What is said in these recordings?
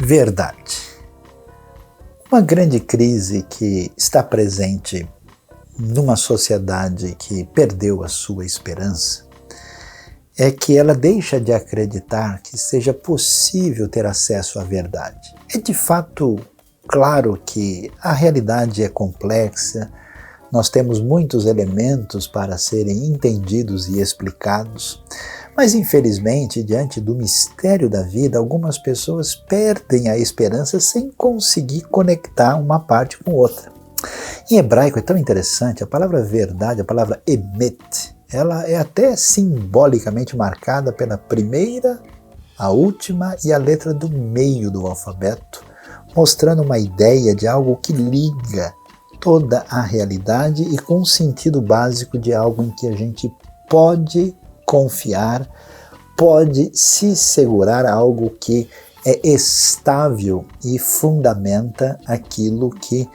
Verdade. Uma grande crise que está presente numa sociedade que perdeu a sua esperança é que ela deixa de acreditar que seja possível ter acesso à verdade. É de fato claro que a realidade é complexa, nós temos muitos elementos para serem entendidos e explicados, mas infelizmente, diante do mistério da vida, algumas pessoas perdem a esperança sem conseguir conectar uma parte com outra. Em hebraico é tão interessante, a palavra verdade, a palavra emet, ela é até simbolicamente marcada pela primeira, a última e a letra do meio do alfabeto, mostrando uma ideia de algo que liga toda a realidade e com um sentido básico de algo em que a gente pode confiar, pode se segurar a algo que é estável e fundamenta aquilo que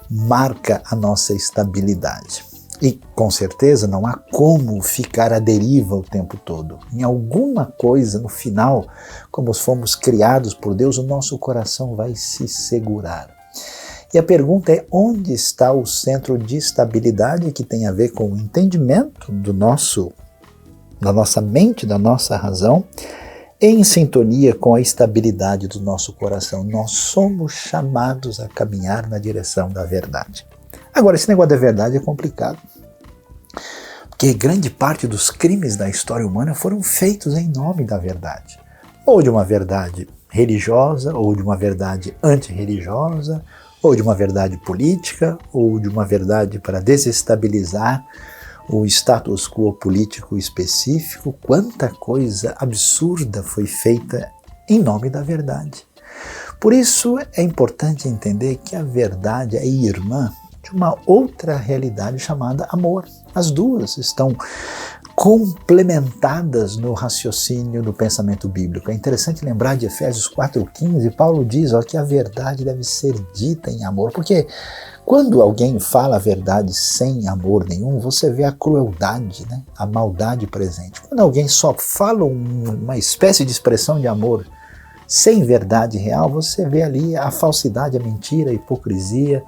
marca a nossa estabilidade. E com certeza não há como ficar à deriva o tempo todo. Em alguma coisa, no final, como fomos criados por Deus, o nosso coração vai se segurar. E a pergunta é: onde está o centro de estabilidade que tem a ver com o entendimento da nossa mente, da nossa razão, em sintonia com a estabilidade do nosso coração? Nós somos chamados a caminhar na direção da verdade. Agora, esse negócio da verdade é complicado, porque grande parte dos crimes da história humana foram feitos em nome da verdade, ou de uma verdade religiosa, ou de uma verdade antirreligiosa, ou de uma verdade política, ou de uma verdade para desestabilizar o status quo político específico. Quanta coisa absurda foi feita em nome da verdade. Por isso é importante entender que a verdade é irmã de uma outra realidade chamada amor. As duas estão complementadas no raciocínio do pensamento bíblico. É interessante lembrar de Efésios 4,15, Paulo diz que a verdade deve ser dita em amor, porque quando alguém fala a verdade sem amor nenhum, você vê a crueldade, né? A maldade presente. Quando alguém só fala uma espécie de expressão de amor sem verdade real, você vê ali a falsidade, a mentira, a hipocrisia.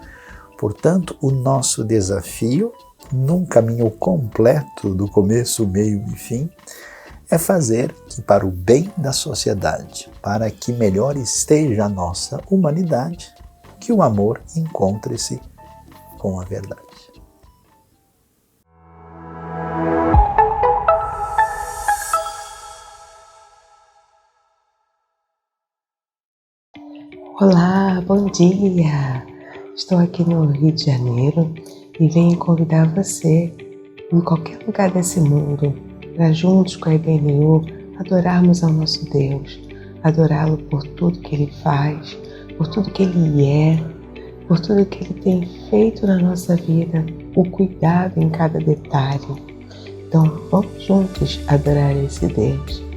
Portanto, o nosso desafio, num caminho completo do começo, meio e fim, é fazer que, para o bem da sociedade, para que melhor esteja a nossa humanidade, que o amor encontre-se com a verdade. Olá, bom dia! Estou aqui no Rio de Janeiro e venho convidar você, em qualquer lugar desse mundo, para juntos com a IBNU adorarmos ao nosso Deus, adorá-lo por tudo que Ele faz, por tudo que Ele é, por tudo que Ele tem feito na nossa vida, o cuidado em cada detalhe. Então, vamos juntos adorar esse Deus.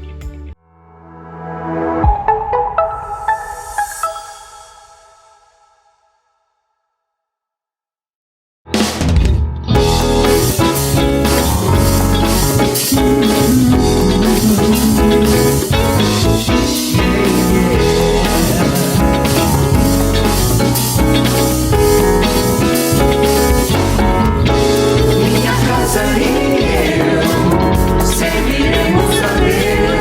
Serviremos a Deus.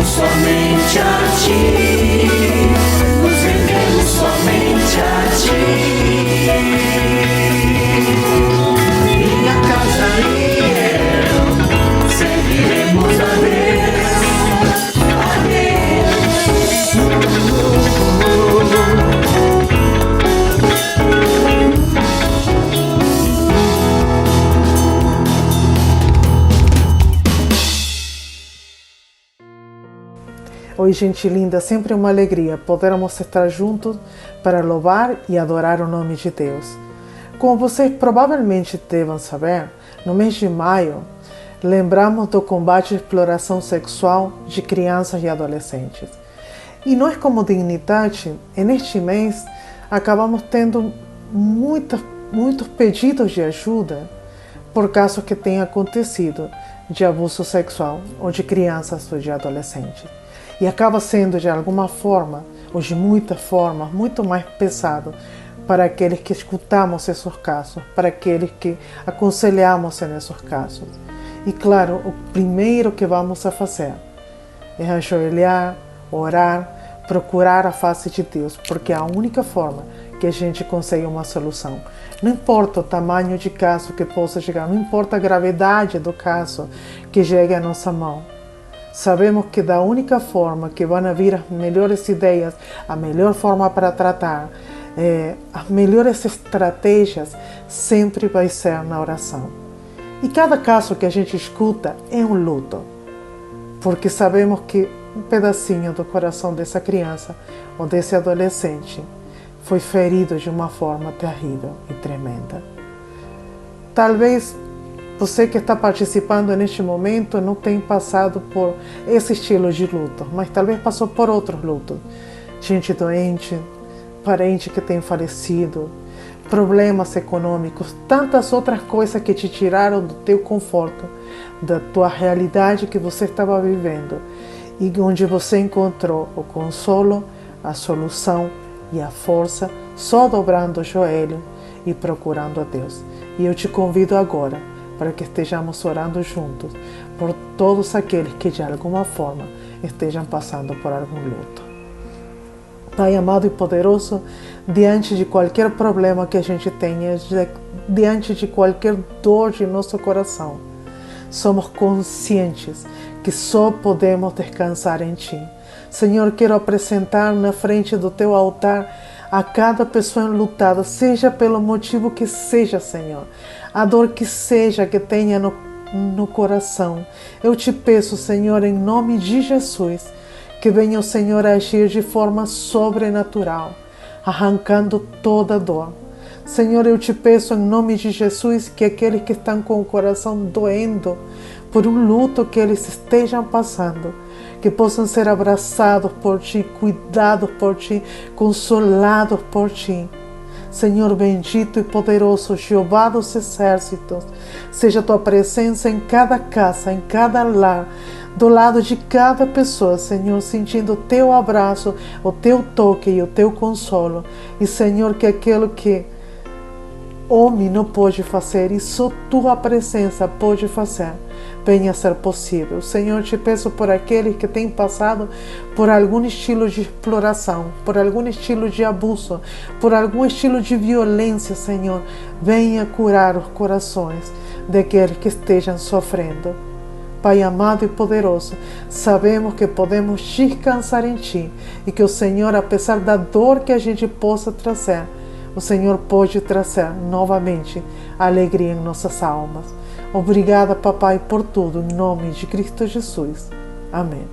somente a Ti, nos rendemos somente a Ti. Minha casa e eu serviremos a Deus, a Deus. Oi, gente linda, sempre uma alegria podermos estar juntos para louvar e adorar o nome de Deus. Como vocês provavelmente devem saber, no mês de maio, lembramos do combate à exploração sexual de crianças e adolescentes. E nós, como Dignidade, neste mês, acabamos tendo muitos pedidos de ajuda por casos que tenham acontecido de abuso sexual ou de crianças ou de adolescentes. E acaba sendo, de alguma forma, ou de muitas formas, muito mais pesado para aqueles que escutamos esses casos, para aqueles que aconselhamos nesses casos. E claro, o primeiro que vamos a fazer é ajoelhar, orar, procurar a face de Deus, porque é a única forma que a gente consegue uma solução. Não importa o tamanho de caso que possa chegar, não importa a gravidade do caso que chegue à nossa mão. Sabemos que da única forma que vão vir as melhores ideias, a melhor forma para tratar, as melhores estratégias, sempre vai ser na oração. E cada caso que a gente escuta é um luto, porque sabemos que um pedacinho do coração dessa criança ou desse adolescente foi ferido de uma forma terrível e tremenda. Talvez você que está participando neste momento não tenha passado por esse estilo de luto, mas talvez passou por outros lutos. Gente doente, parente que tem falecido, problemas econômicos, tantas outras coisas que te tiraram do teu conforto, da tua realidade que você estava vivendo e onde você encontrou o consolo, a solução e a força só dobrando o joelho e procurando a Deus. E eu te convido agora para que estejamos orando juntos por todos aqueles que de alguma forma estejam passando por algum luto. Pai amado e poderoso, diante de qualquer problema que a gente tenha, diante de qualquer dor de nosso coração, somos conscientes que só podemos descansar em Ti. Senhor, quero apresentar na frente do Teu altar a cada pessoa enlutada, seja pelo motivo que seja, Senhor, a dor que seja que tenha no coração. Eu te peço, Senhor, em nome de Jesus, que venha o Senhor agir de forma sobrenatural, arrancando toda dor. Senhor, eu te peço em nome de Jesus que aqueles que estão com o coração doendo por um luto que eles estejam passando, que possam ser abraçados por Ti, cuidados por Ti, consolados por Ti. Senhor bendito e poderoso, Jeová dos exércitos, seja Tua presença em cada casa, em cada lar, do lado de cada pessoa, Senhor, sentindo o Teu abraço, o Teu toque e o Teu consolo. E, Senhor, que aquilo que homem não pode fazer e só Tua presença pode fazer, venha a ser possível. Senhor, te peço por aqueles que têm passado por algum estilo de exploração, por algum estilo de abuso, por algum estilo de violência, Senhor, venha curar os corações daqueles que estejam sofrendo. Pai amado e poderoso, sabemos que podemos descansar em Ti e que o Senhor, apesar da dor que a gente possa trazer, o Senhor pode trazer novamente alegria em nossas almas. Obrigada, Papai, por tudo, em nome de Cristo Jesus. Amém.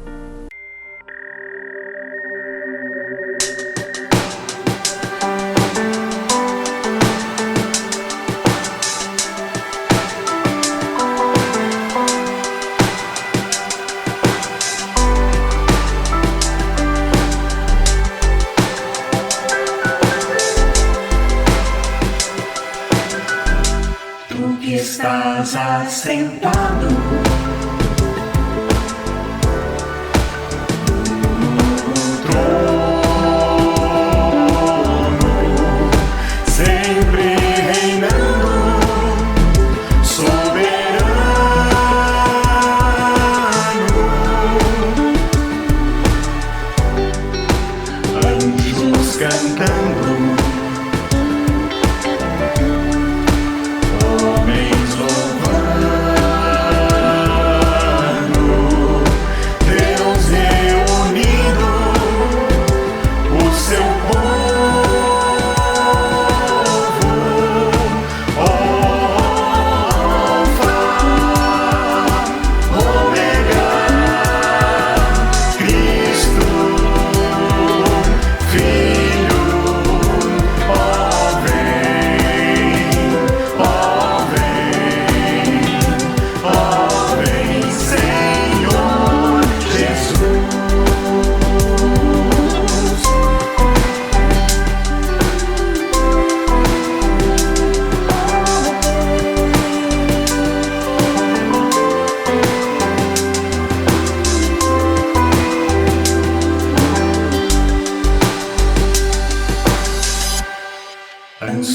Estás assentado no trono, sempre reinando, soberano.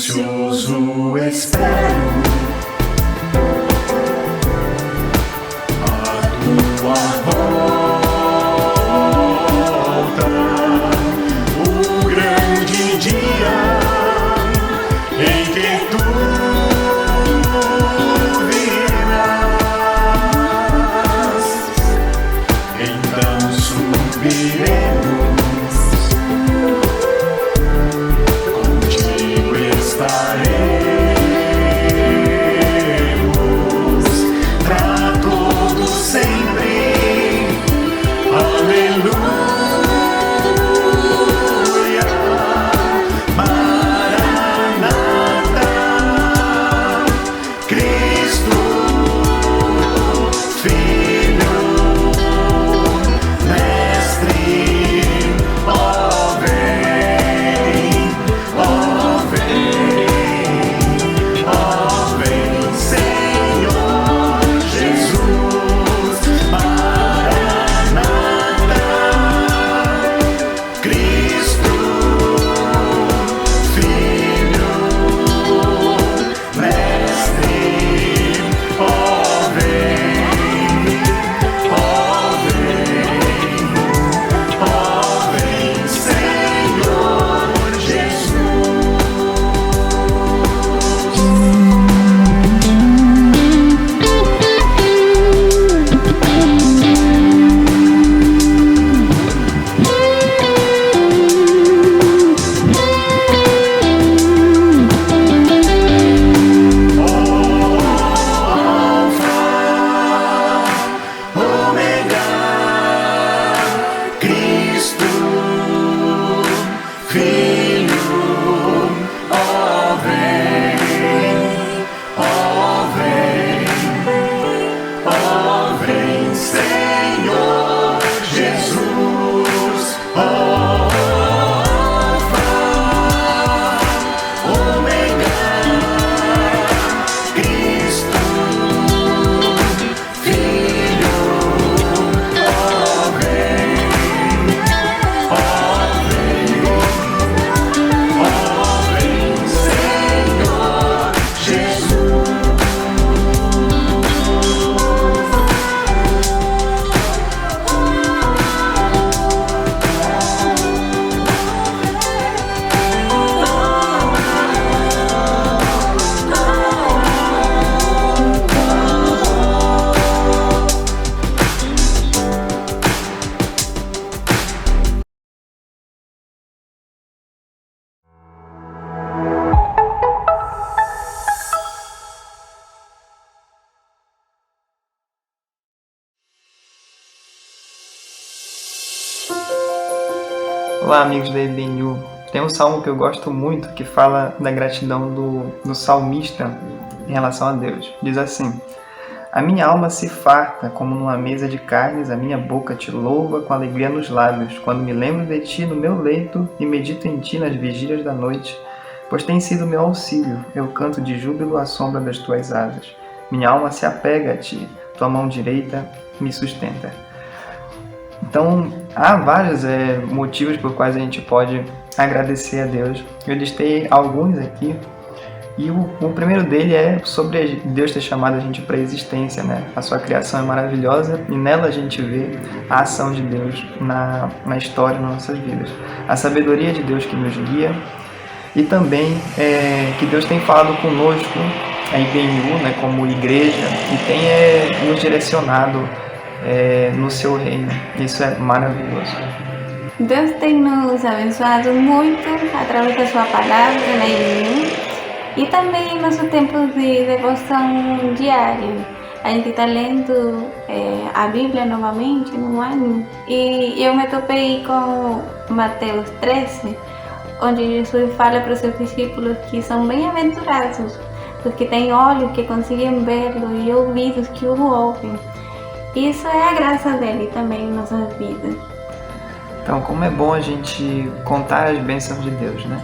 ansioso espero a tua volta, o grande dia em que tu virás. Então subiremos, contigo estaremos pra todo sempre. Aleluia, Maranata, Cristo, Filho, Mestre, ó vem, ó vem, ó vem, Senhor Jesus. Maranata, Cristo, Filho, Mestre, ó vem, ó vem, Senhor Jesus. Ômega, Cristo, Filho, ó vem, Senhor Jesus. Alfa, Ômega, Cristo, Filho, ó vem, Senhor Jesus. Olá, amigos da IBNU. Tem um salmo que eu gosto muito que fala da gratidão do salmista em relação a Deus. Diz assim: a minha alma se farta como numa mesa de carnes, a minha boca te louva com alegria nos lábios, quando me lembro de ti no meu leito e medito em ti nas vigílias da noite, pois tens sido meu auxílio, eu canto de júbilo à sombra das tuas asas. Minha alma se apega a ti, tua mão direita me sustenta. Então, há vários motivos por quais a gente pode agradecer a Deus. Eu listei alguns aqui. E o primeiro dele é sobre Deus ter chamado a gente para a existência, né? A sua criação é maravilhosa e nela a gente vê a ação de Deus na história, nas nossas vidas. A sabedoria de Deus que nos guia e também que Deus tem falado conosco, a IBNU, né, como igreja, e tem nos direcionado no seu reino. Isso é maravilhoso. Deus tem nos abençoado muito através da sua palavra na IBNU e também em nosso tempo de devoção diária. A gente está lendo a Bíblia novamente no ano e eu me topei com Mateus 13, onde Jesus fala para os seus discípulos que são bem-aventurados, porque têm olhos que conseguem vê-lo e ouvidos que o ouvem. Isso é a graça dele também em nossas vidas. Então, como é bom a gente contar as bênçãos de Deus, né?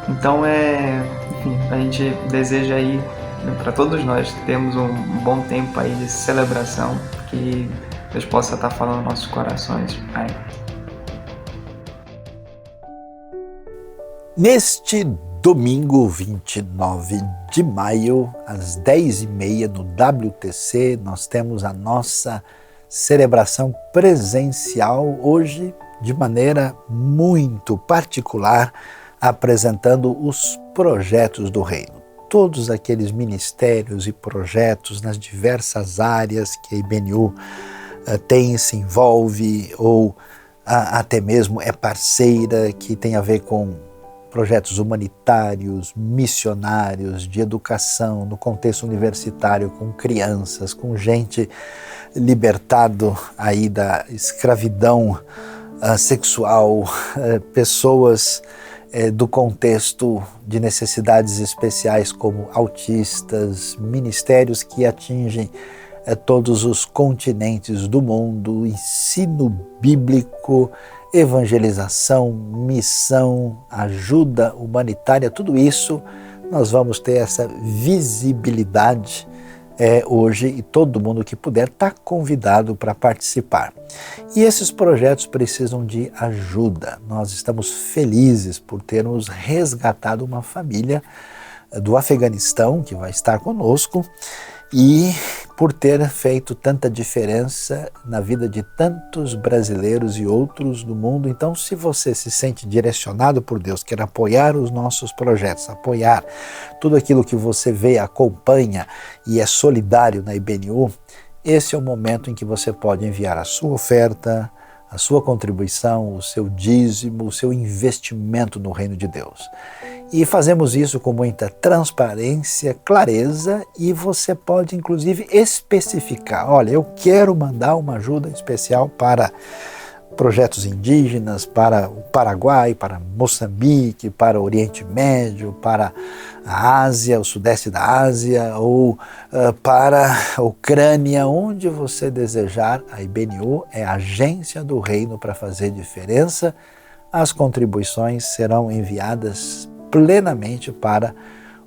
Então, enfim, a gente deseja aí, para todos nós, termos um bom tempo aí de celebração, que Deus possa estar falando nos nossos corações. Amém. Neste domingo 29 de maio, às 10h30 no WTC, nós temos a nossa celebração presencial, hoje de maneira muito particular, apresentando os projetos do Reino. Todos aqueles ministérios e projetos nas diversas áreas que a IBNU tem, se envolve ou até mesmo é parceira, que tem a ver com projetos humanitários, missionários, de educação, no contexto universitário, com crianças, com gente libertado aí da escravidão sexual, pessoas do contexto de necessidades especiais como autistas, ministérios que atingem todos os continentes do mundo, ensino bíblico, evangelização, missão, ajuda humanitária, tudo isso nós vamos ter essa visibilidade hoje, e todo mundo que puder está convidado para participar. E esses projetos precisam de ajuda. Nós estamos felizes por termos resgatado uma família do Afeganistão que vai estar conosco e por ter feito tanta diferença na vida de tantos brasileiros e outros do mundo. Então, se você se sente direcionado por Deus, quer apoiar os nossos projetos, apoiar tudo aquilo que você vê, acompanha e é solidário na IBNU, esse é o momento em que você pode enviar a sua oferta, a sua contribuição, o seu dízimo, o seu investimento no reino de Deus. E fazemos isso com muita transparência, clareza, e você pode inclusive especificar, olha, eu quero mandar uma ajuda especial para projetos indígenas, para o Paraguai, para Moçambique, para o Oriente Médio, para a Ásia, o Sudeste da Ásia, ou para a Ucrânia, onde você desejar. A IBNU é a agência do reino para fazer diferença. As contribuições serão enviadas plenamente para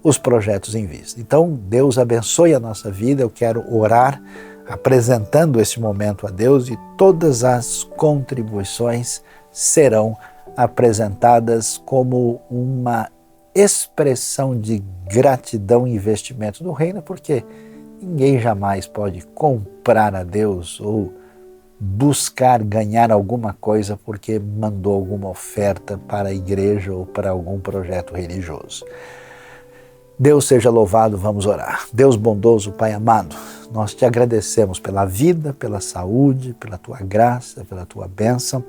os projetos em vista. Então, Deus abençoe a nossa vida. Eu quero orar apresentando esse momento a Deus, e todas as contribuições serão apresentadas como uma expressão de gratidão e investimento no reino, porque ninguém jamais pode comprar a Deus ou buscar ganhar alguma coisa porque mandou alguma oferta para a igreja ou para algum projeto religioso. Deus seja louvado, vamos orar. Deus bondoso, Pai amado, nós te agradecemos pela vida, pela saúde, pela tua graça, pela tua bênção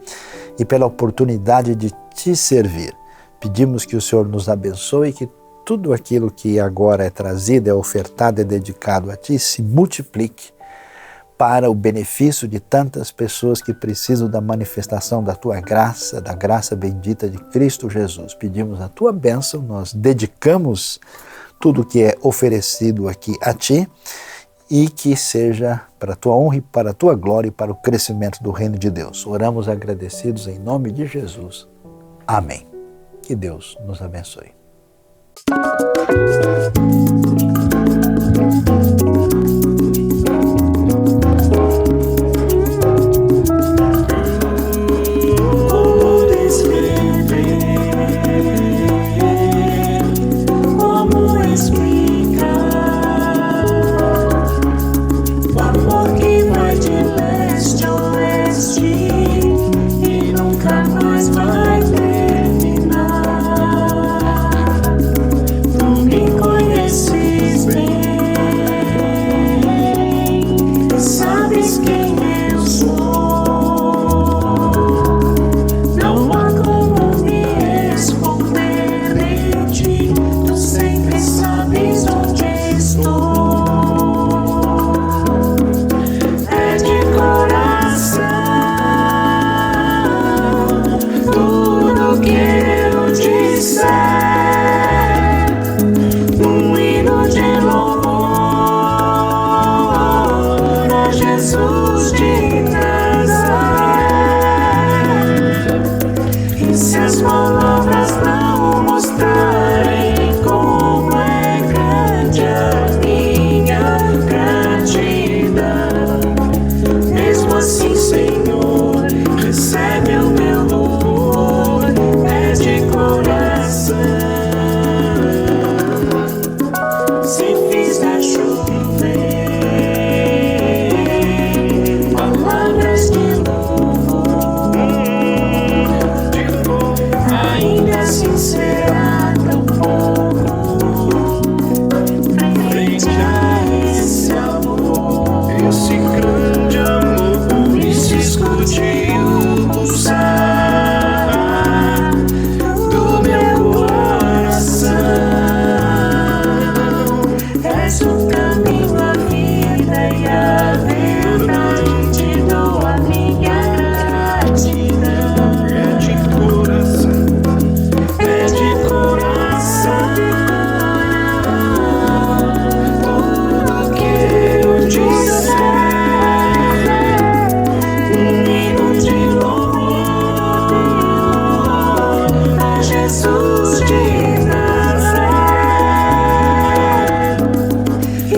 e pela oportunidade de te servir. Pedimos que o Senhor nos abençoe, que tudo aquilo que agora é trazido, é ofertado, é dedicado a ti, se multiplique para o benefício de tantas pessoas que precisam da manifestação da tua graça, da graça bendita de Cristo Jesus. Pedimos a tua bênção, nós dedicamos tudo que é oferecido aqui a ti, e que seja para a tua honra e para a tua glória e para o crescimento do reino de Deus. Oramos agradecidos em nome de Jesus. Amém. Que Deus nos abençoe. Vai terminar. Tu me conheces.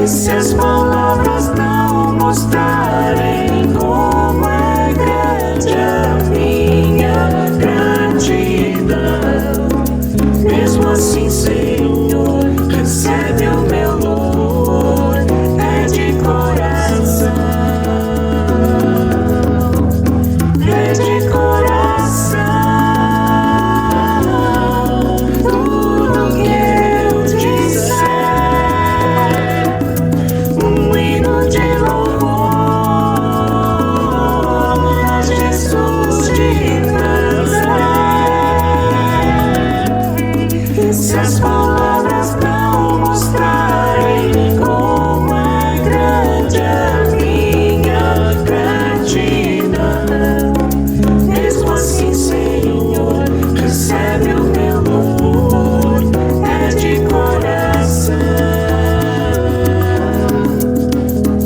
E se as palavras não mostrarem como é grande a minha gratidão, mesmo assim, Senhor, recebe o meu louvor, é de coração, é de coração. Tudo que eu disser, um hino de louvor a Jesus de Nazaré. E se as palavras não mostrarem como é grande a minha gratidão, mesmo assim, Senhor, recebe o meu louvor, é de coração.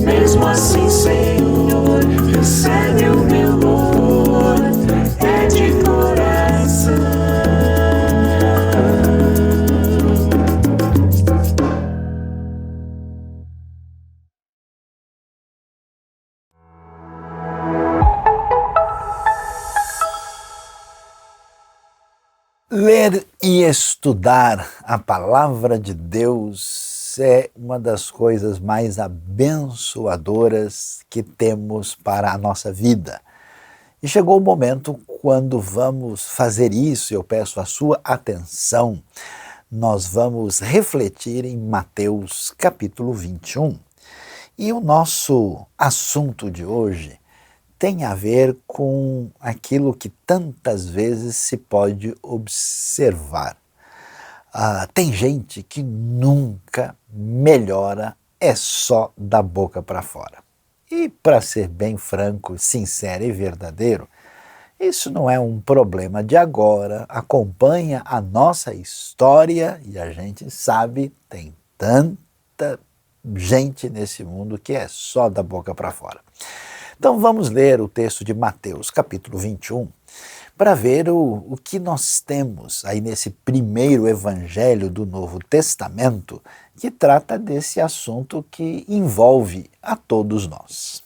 Mesmo assim, Senhor, recebe o meu louvor, é de coração. Ler e estudar a palavra de Deus é uma das coisas mais abençoadoras que temos para a nossa vida. E chegou o momento quando vamos fazer isso, eu peço a sua atenção. Nós vamos refletir em Mateus capítulo 21. E o nosso assunto de hoje tem a ver com aquilo que tantas vezes se pode observar. Tem gente que nunca melhora, é só da boca para fora. E para ser bem franco, sincero e verdadeiro, isso não é um problema de agora, acompanha a nossa história e a gente sabe, tem tanta gente nesse mundo que é só da boca para fora. Então vamos ler o texto de Mateus, capítulo 21, para ver o que nós temos aí nesse primeiro evangelho do Novo Testamento, que trata desse assunto que envolve a todos nós.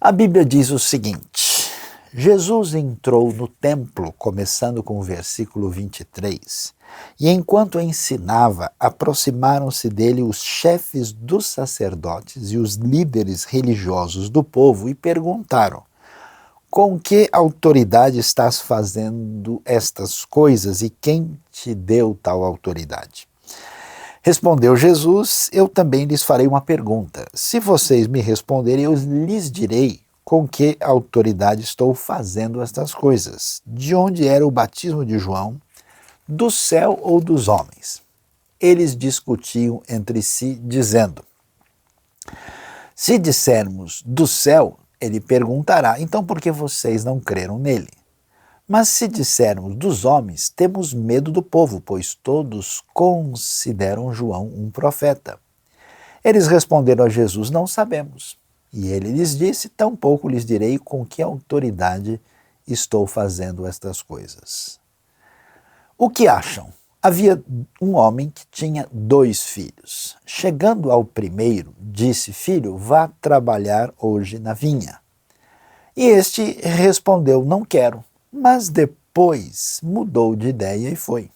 A Bíblia diz o seguinte: Jesus entrou no templo, começando com o versículo 23, e enquanto ensinava, aproximaram-se dele os chefes dos sacerdotes e os líderes religiosos do povo e perguntaram: com que autoridade estás fazendo estas coisas e quem te deu tal autoridade? Respondeu Jesus: eu também lhes farei uma pergunta. Se vocês me responderem, eu lhes direi com que autoridade estou fazendo estas coisas. De onde era o batismo de João? Do céu ou dos homens? Eles discutiam entre si, dizendo: se dissermos do céu, ele perguntará, então por que vocês não creram nele? Mas se dissermos dos homens, temos medo do povo, pois todos consideram João um profeta. Eles responderam a Jesus: não sabemos. E ele lhes disse: tampouco lhes direi com que autoridade estou fazendo estas coisas. O que acham? Havia um homem que tinha 2 filhos. Chegando ao primeiro, disse: filho, vá trabalhar hoje na vinha. E este respondeu: não quero. Mas depois mudou de ideia e foi.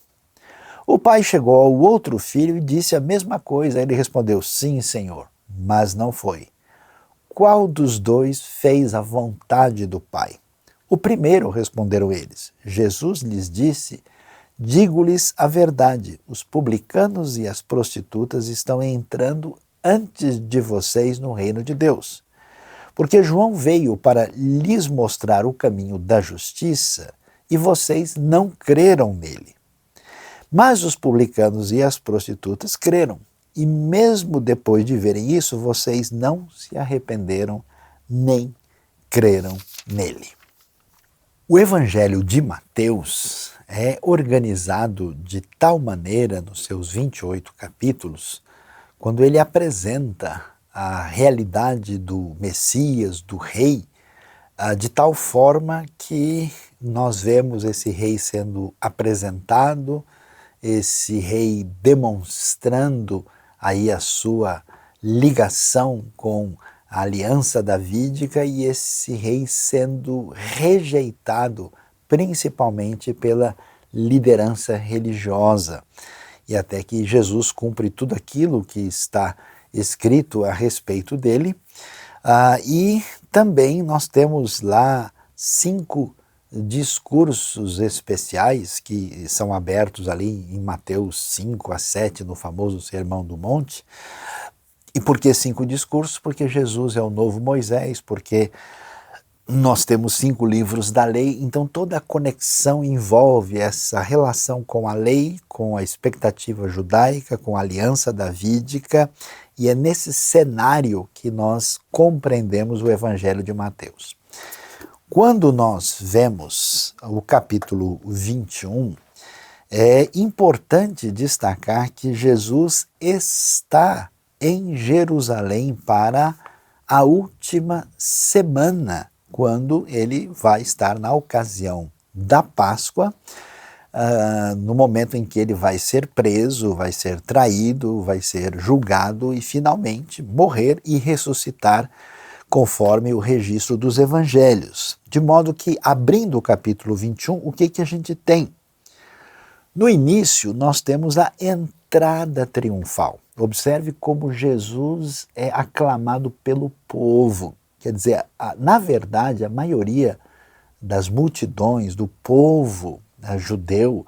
O pai chegou ao outro filho e disse a mesma coisa. Ele respondeu: sim, senhor, mas não foi. Qual dos 2 fez a vontade do pai? O primeiro, responderam eles. Jesus lhes disse: digo-lhes a verdade, os publicanos e as prostitutas estão entrando antes de vocês no reino de Deus. Porque João veio para lhes mostrar o caminho da justiça e vocês não creram nele. Mas os publicanos e as prostitutas creram. E mesmo depois de verem isso, vocês não se arrependeram nem creram nele. O Evangelho de Mateus é organizado de tal maneira, nos seus 28 capítulos, quando ele apresenta a realidade do Messias, do Rei, de tal forma que nós vemos esse Rei sendo apresentado, esse Rei demonstrando aí a sua ligação com a aliança davídica e esse rei sendo rejeitado principalmente pela liderança religiosa. E até que Jesus cumpre tudo aquilo que está escrito a respeito dele. E também nós temos lá 5 discursos especiais que são abertos ali em Mateus 5 a 7, no famoso Sermão do Monte. E por que 5 discursos? Porque Jesus é o novo Moisés, porque nós temos 5 livros da lei, então toda a conexão envolve essa relação com a lei, com a expectativa judaica, com a aliança davídica, e é nesse cenário que nós compreendemos o Evangelho de Mateus. Quando nós vemos o capítulo 21, é importante destacar que Jesus está em Jerusalém para a última semana, quando ele vai estar na ocasião da Páscoa, no momento em que ele vai ser preso, vai ser traído, vai ser julgado e finalmente morrer e ressuscitar conforme o registro dos evangelhos. De modo que, abrindo o capítulo 21, o que a gente tem? No início, nós temos a entrada triunfal. Observe como Jesus é aclamado pelo povo. Quer dizer, na verdade, a maioria das multidões, do povo judeu,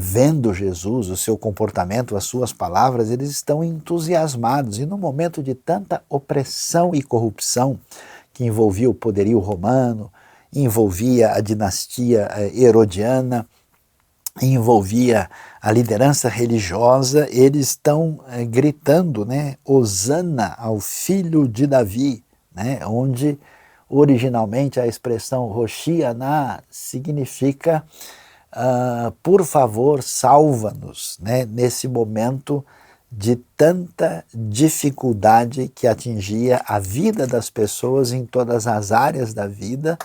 vendo Jesus, o seu comportamento, as suas palavras, eles estão entusiasmados. E no momento de tanta opressão e corrupção que envolvia o poderio romano, envolvia a dinastia herodiana, envolvia a liderança religiosa, eles estão gritando, né, Hosana ao filho de Davi, né, onde originalmente a expressão Hoshiana significa por favor, salva-nos, né, nesse momento de tanta dificuldade que atingia a vida das pessoas em todas as áreas da vida,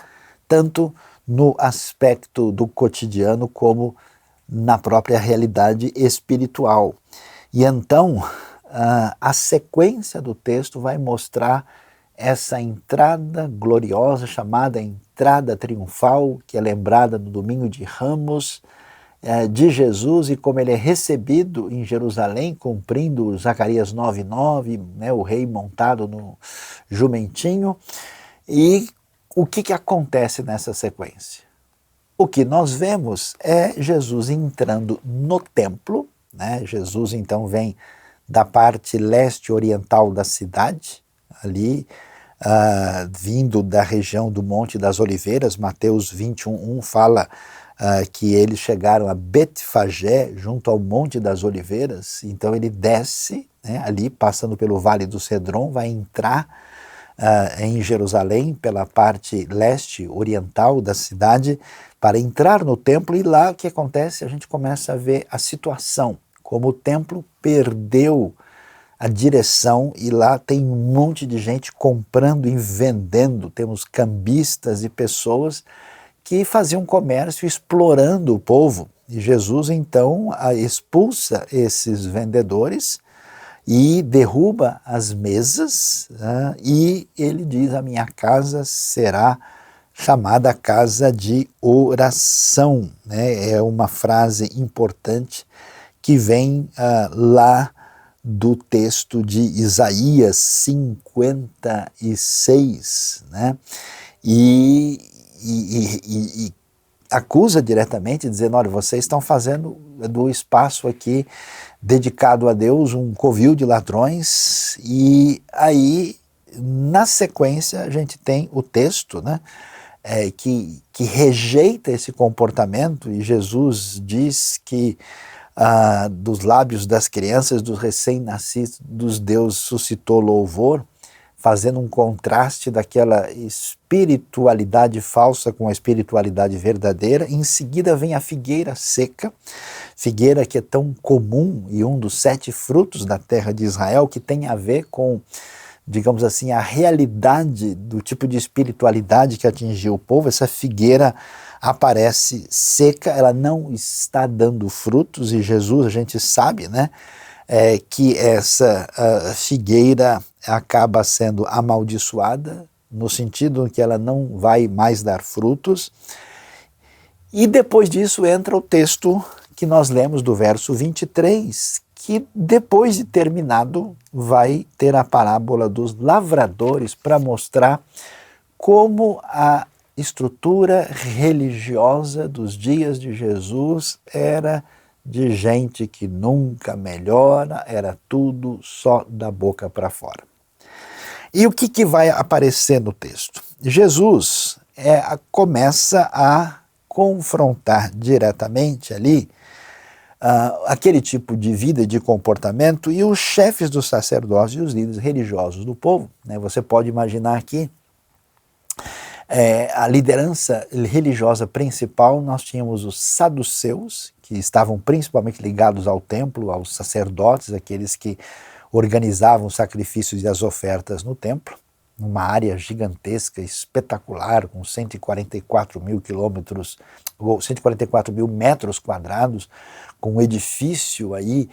tanto no aspecto do cotidiano como na própria realidade espiritual. E então, a sequência do texto vai mostrar essa entrada gloriosa, chamada entrada triunfal, que é lembrada no domingo de Ramos, de Jesus, e como ele é recebido em Jerusalém, cumprindo Zacarias 9:9, né, o rei montado no jumentinho. E o que acontece nessa sequência? O que nós vemos é Jesus entrando no templo, né? Jesus então vem da parte leste oriental da cidade, ali, vindo da região do Monte das Oliveiras. Mateus 21:1 fala que eles chegaram a Betfagé, junto ao Monte das Oliveiras. Então ele desce, né, ali, passando pelo Vale do Cedron, vai entrar em Jerusalém pela parte leste oriental da cidade para entrar no templo. E lá o que acontece? A gente começa a ver a situação, como o templo perdeu a direção, e lá tem um monte de gente comprando e vendendo. Temos cambistas e pessoas que faziam comércio explorando o povo. E Jesus então expulsa esses vendedores e derruba as mesas, e ele diz: a minha casa será chamada casa de oração, né? É uma frase importante que vem lá do texto de Isaías 56, né? E acusa diretamente, dizendo: olha, vocês estão fazendo do espaço aqui dedicado a Deus um covil de ladrões. E aí, na sequência, a gente tem o texto, né, que rejeita esse comportamento, e Jesus diz que dos lábios das crianças, dos recém-nascidos, Deus suscitou louvor, fazendo um contraste daquela espiritualidade falsa com a espiritualidade verdadeira. Em seguida vem a figueira seca, figueira que é tão comum e um dos 7 frutos da terra de Israel, que tem a ver com, digamos assim, a realidade do tipo de espiritualidade que atingiu o povo. Essa figueira aparece seca, ela não está dando frutos, e Jesus, a gente sabe, né, que essa figueira acaba sendo amaldiçoada, no sentido que ela não vai mais dar frutos. E depois disso entra o texto que nós lemos do verso 23, que depois de terminado vai ter a parábola dos lavradores para mostrar como a estrutura religiosa dos dias de Jesus era de gente que nunca melhora, era tudo só da boca para fora. E o que vai aparecer no texto? Jesus começa a confrontar diretamente ali aquele tipo de vida e de comportamento, e os chefes dos sacerdotes e os líderes religiosos do povo, né? Você pode imaginar aqui a liderança religiosa principal. Nós tínhamos os saduceus, que estavam principalmente ligados ao templo, aos sacerdotes, aqueles que organizavam os sacrifícios e as ofertas no templo, numa área gigantesca, espetacular, com 144 mil quilômetros, ou 144 mil metros quadrados, com um edifício aí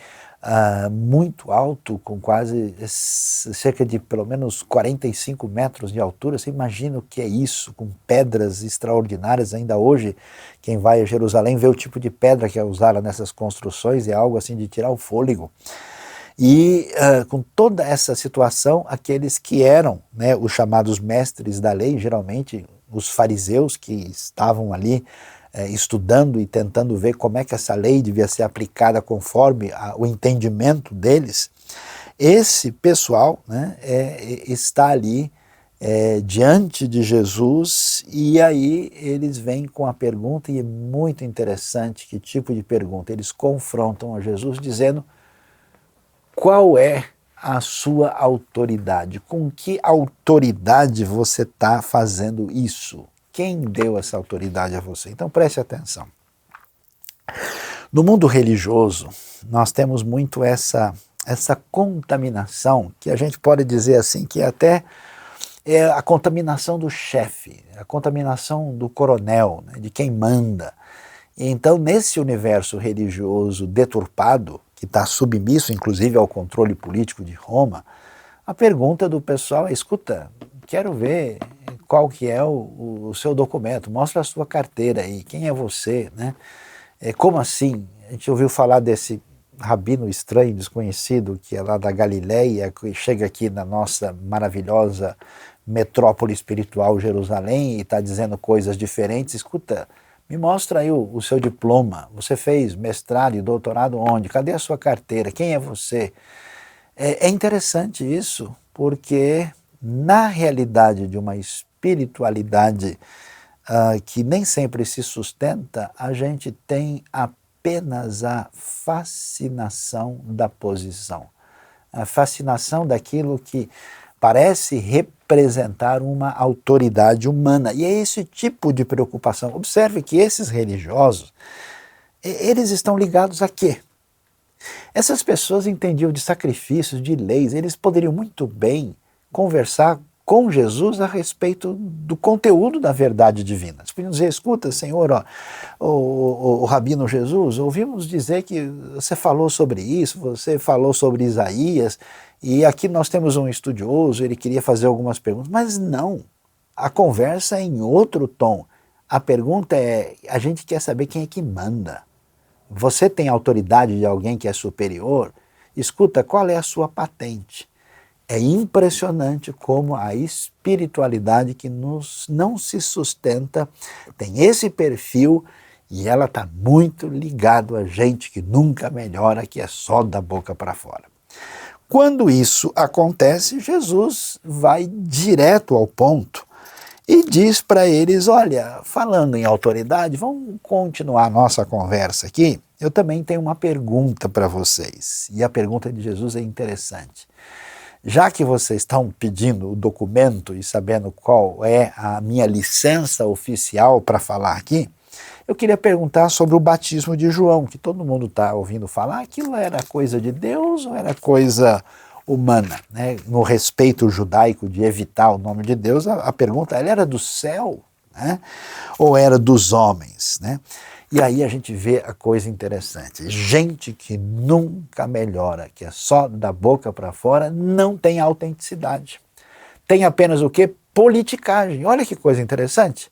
muito alto, com quase cerca de pelo menos 45 metros de altura. Você imagina o que é isso, com pedras extraordinárias. Ainda hoje, quem vai a Jerusalém vê o tipo de pedra que é usada nessas construções, é algo assim de tirar o fôlego. E com toda essa situação, aqueles que eram, né, os chamados mestres da lei, geralmente os fariseus que estavam ali estudando e tentando ver como é que essa lei devia ser aplicada conforme o entendimento deles, esse pessoal, né, está ali diante de Jesus, e aí eles vêm com a pergunta, e é muito interessante que tipo de pergunta. Eles confrontam a Jesus dizendo: qual é a sua autoridade? Com que autoridade você está fazendo isso? Quem deu essa autoridade a você? Então preste atenção. No mundo religioso, nós temos muito essa contaminação, que a gente pode dizer assim, que até é a contaminação do chefe, a contaminação do coronel, né, de quem manda. E então, nesse universo religioso deturpado, que está submisso inclusive ao controle político de Roma, a pergunta do pessoal é: escuta, quero ver qual que é o seu documento, mostra a sua carteira aí, quem é você, né? Como assim? A gente ouviu falar desse rabino estranho, desconhecido, que é lá da Galileia, que chega aqui na nossa maravilhosa metrópole espiritual Jerusalém e está dizendo coisas diferentes. Escuta, me mostra aí o seu diploma, você fez mestrado e doutorado onde? Cadê a sua carteira? Quem é você? É interessante isso, porque na realidade de uma espiritualidade que nem sempre se sustenta, a gente tem apenas a fascinação da posição, a fascinação daquilo que parece representar uma autoridade humana. E é esse tipo de preocupação. Observe que esses religiosos, eles estão ligados a quê? Essas pessoas entendiam de sacrifícios, de leis. Eles poderiam muito bem conversar com Jesus a respeito do conteúdo da verdade divina. Eles podiam dizer: escuta, Senhor, o Rabino Jesus, ouvimos dizer que você falou sobre isso, você falou sobre Isaías, e aqui nós temos um estudioso, ele queria fazer algumas perguntas. Mas não, a conversa é em outro tom. A pergunta é: a gente quer saber quem é que manda. Você tem autoridade de alguém que é superior? Escuta, qual é a sua patente? É impressionante como a espiritualidade que não se sustenta tem esse perfil, e ela está muito ligada a gente que nunca melhora, que é só da boca para fora. Quando isso acontece, Jesus vai direto ao ponto e diz para eles: olha, falando em autoridade, vamos continuar a nossa conversa aqui. Eu também tenho uma pergunta para vocês, e a pergunta de Jesus é interessante. Já que vocês estão pedindo o documento e sabendo qual é a minha licença oficial para falar aqui, eu queria perguntar sobre o batismo de João, que todo mundo está ouvindo falar. Aquilo era coisa de Deus ou era coisa humana? Né? No respeito judaico de evitar o nome de Deus, a pergunta: ele era do céu, né? Ou era dos homens? Né? E aí a gente vê a coisa interessante. Gente que nunca melhora, que é só da boca para fora, não tem autenticidade. Tem apenas o quê? Politicagem. Olha que coisa interessante.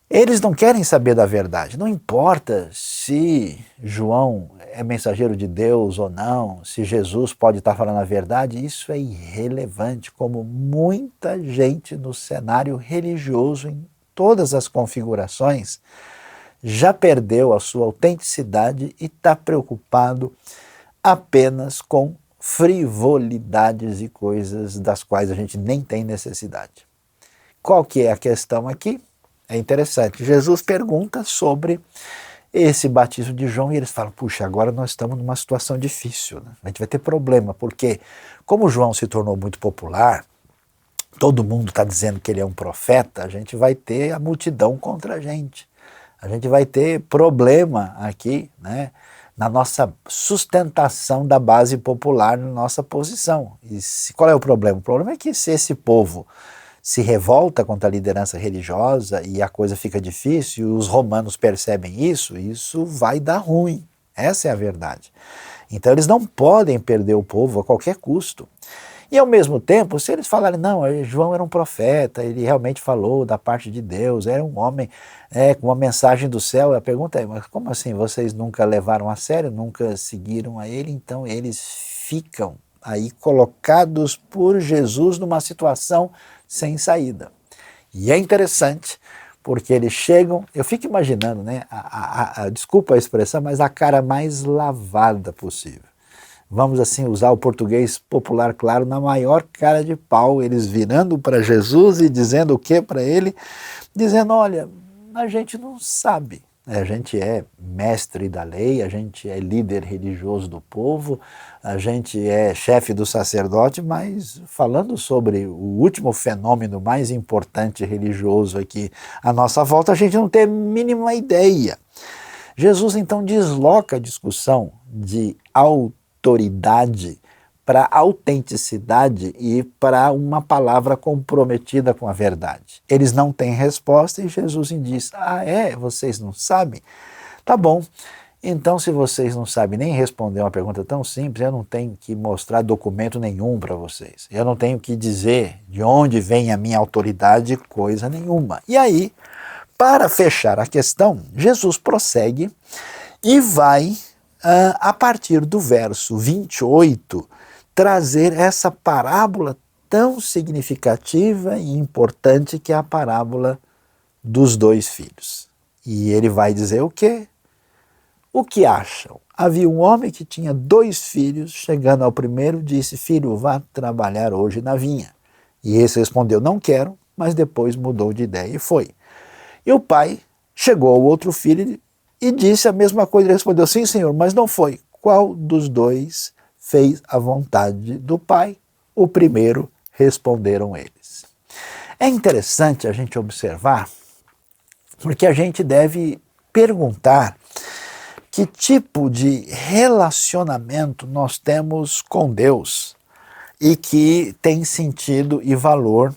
Eles não querem saber da verdade. Não importa se João é mensageiro de Deus ou não, se Jesus pode estar falando a verdade, isso é irrelevante, como muita gente no cenário religioso, em todas as configurações, já perdeu a sua autenticidade e está preocupado apenas com frivolidades e coisas das quais a gente nem tem necessidade. Qual que é a questão aqui? É interessante. Jesus pergunta sobre esse batismo de João e eles falam, puxa, agora nós estamos numa situação difícil, né? A gente vai ter problema, porque como João se tornou muito popular, todo mundo está dizendo que ele é um profeta, a gente vai ter a multidão contra a gente. A gente vai ter problema aqui, né, na nossa sustentação da base popular, na nossa posição. E qual é o problema? O problema é que se esse povo se revolta contra a liderança religiosa e a coisa fica difícil, e os romanos percebem isso vai dar ruim. Essa é a verdade. Então eles não podem perder o povo a qualquer custo. E ao mesmo tempo, se eles falarem, não, João era um profeta, ele realmente falou da parte de Deus, era um homem com uma mensagem do céu, a pergunta é, mas como assim, vocês nunca levaram a sério, nunca seguiram a ele, então eles ficam aí colocados por Jesus numa situação sem saída. E é interessante, porque eles chegam, eu fico imaginando, né, desculpa a expressão, mas a cara mais lavada possível. Vamos assim usar o português popular, claro, na maior cara de pau, eles virando para Jesus e dizendo o que para ele? Dizendo, olha, a gente não sabe, a gente é mestre da lei, a gente é líder religioso do povo, a gente é chefe do sacerdote, mas falando sobre o último fenômeno mais importante religioso aqui à nossa volta, a gente não tem a mínima ideia. Jesus então desloca a discussão de autoridade para autenticidade e para uma palavra comprometida com a verdade. Eles não têm resposta e Jesus diz, vocês não sabem? Tá bom, então se vocês não sabem nem responder uma pergunta tão simples, eu não tenho que mostrar documento nenhum para vocês. Eu não tenho que dizer de onde vem a minha autoridade, coisa nenhuma. E aí, para fechar a questão, Jesus prossegue e vai, a partir do verso 28, trazer essa parábola tão significativa e importante que é a parábola dos dois filhos. E ele vai dizer o quê? O que acham? Havia um homem que tinha 2 filhos, chegando ao primeiro, disse, filho, vá trabalhar hoje na vinha. E esse respondeu, não quero, mas depois mudou de ideia e foi. E o pai chegou ao outro filho e disse a mesma coisa, ele respondeu, sim senhor, mas não foi. Qual dos 2 fez a vontade do pai? O primeiro, responderam eles. É interessante a gente observar, porque a gente deve perguntar que tipo de relacionamento nós temos com Deus e que tem sentido e valor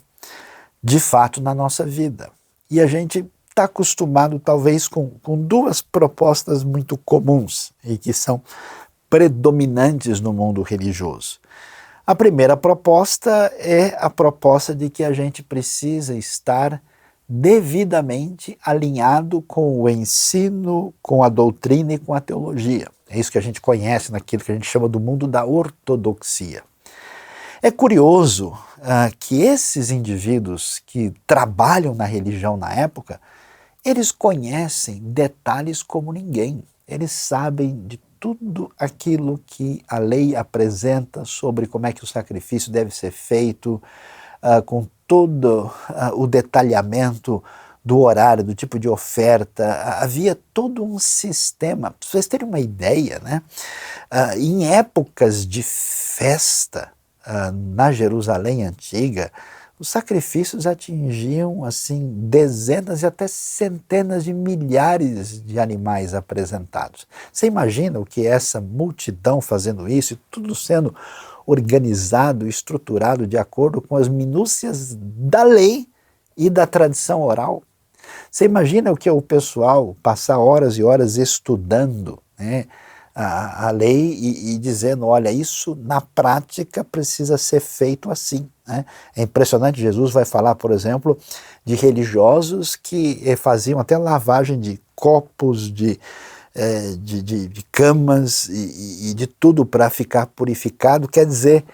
de fato na nossa vida. E a gente está acostumado talvez com 2 propostas muito comuns e que são predominantes no mundo religioso. A primeira proposta é a proposta de que a gente precisa estar devidamente alinhado com o ensino, com a doutrina e com a teologia. É isso que a gente conhece naquilo que a gente chama do mundo da ortodoxia. É curioso que esses indivíduos que trabalham na religião na época, eles conhecem detalhes como ninguém. Eles sabem de tudo aquilo que a lei apresenta sobre como é que o sacrifício deve ser feito, com todo o detalhamento do horário, do tipo de oferta. Havia todo um sistema. Para vocês terem uma ideia, né? Em épocas de festa, na Jerusalém antiga, os sacrifícios atingiam assim dezenas e até centenas de milhares de animais apresentados. Você imagina o que é essa multidão fazendo isso e tudo sendo organizado, estruturado de acordo com as minúcias da lei e da tradição oral? Você imagina o que é o pessoal passar horas e horas estudando, né, a lei e dizendo, olha, isso na prática precisa ser feito assim, né? É impressionante, Jesus vai falar, por exemplo, de religiosos que faziam até lavagem de copos, de camas e de tudo para ficar purificado. Quer dizer,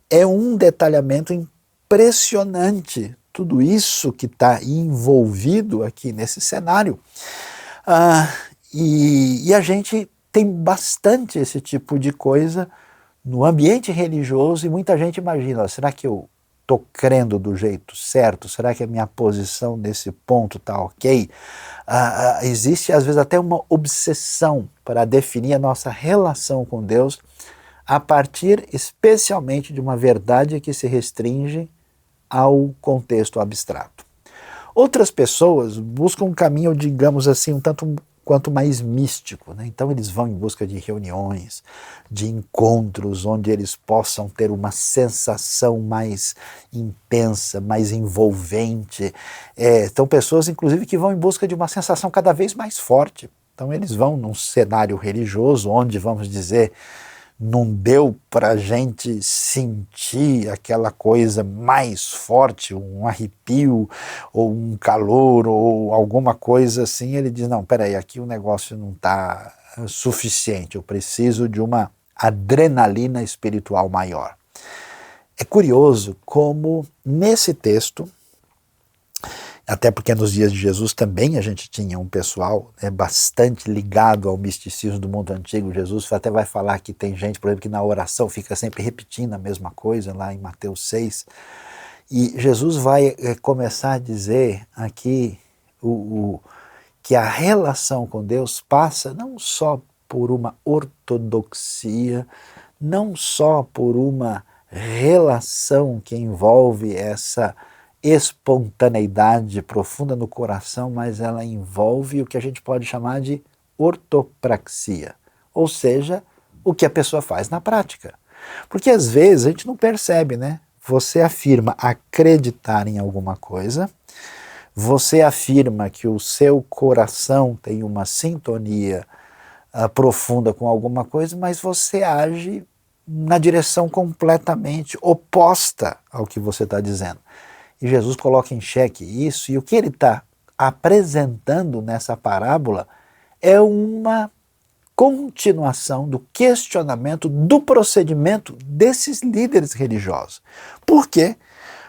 é um detalhamento impressionante tudo isso que está envolvido aqui nesse cenário. E a gente tem bastante esse tipo de coisa no ambiente religioso, e muita gente imagina, será que eu estou crendo do jeito certo? Será que a minha posição nesse ponto está ok? Existe às vezes até uma obsessão para definir a nossa relação com Deus a partir especialmente de uma verdade que se restringe ao contexto abstrato. Outras pessoas buscam um caminho, digamos assim, um tanto quanto mais místico, né? Então eles vão em busca de reuniões, de encontros onde eles possam ter uma sensação mais intensa, mais envolvente. São pessoas, inclusive, que vão em busca de uma sensação cada vez mais forte. Então eles vão num cenário religioso onde, vamos dizer, não deu para a gente sentir aquela coisa mais forte, um arrepio, ou um calor, ou alguma coisa assim. Ele diz, não, peraí, aqui o negócio não está suficiente, eu preciso de uma adrenalina espiritual maior. É curioso como nesse texto, até porque nos dias de Jesus também a gente tinha um pessoal bastante ligado ao misticismo do mundo antigo. Jesus até vai falar que tem gente, por exemplo, que na oração fica sempre repetindo a mesma coisa, lá em Mateus 6. E Jesus vai começar a dizer aqui que a relação com Deus passa não só por uma ortodoxia, não só por uma relação que envolve essa espontaneidade profunda no coração, mas ela envolve o que a gente pode chamar de ortopraxia, ou seja, o que a pessoa faz na prática. Porque às vezes a gente não percebe, né? Você afirma acreditar em alguma coisa, você afirma que o seu coração tem uma sintonia profunda com alguma coisa, mas você age na direção completamente oposta ao que você está dizendo. E Jesus coloca em xeque isso, e o que ele está apresentando nessa parábola é uma continuação do questionamento do procedimento desses líderes religiosos. Por quê?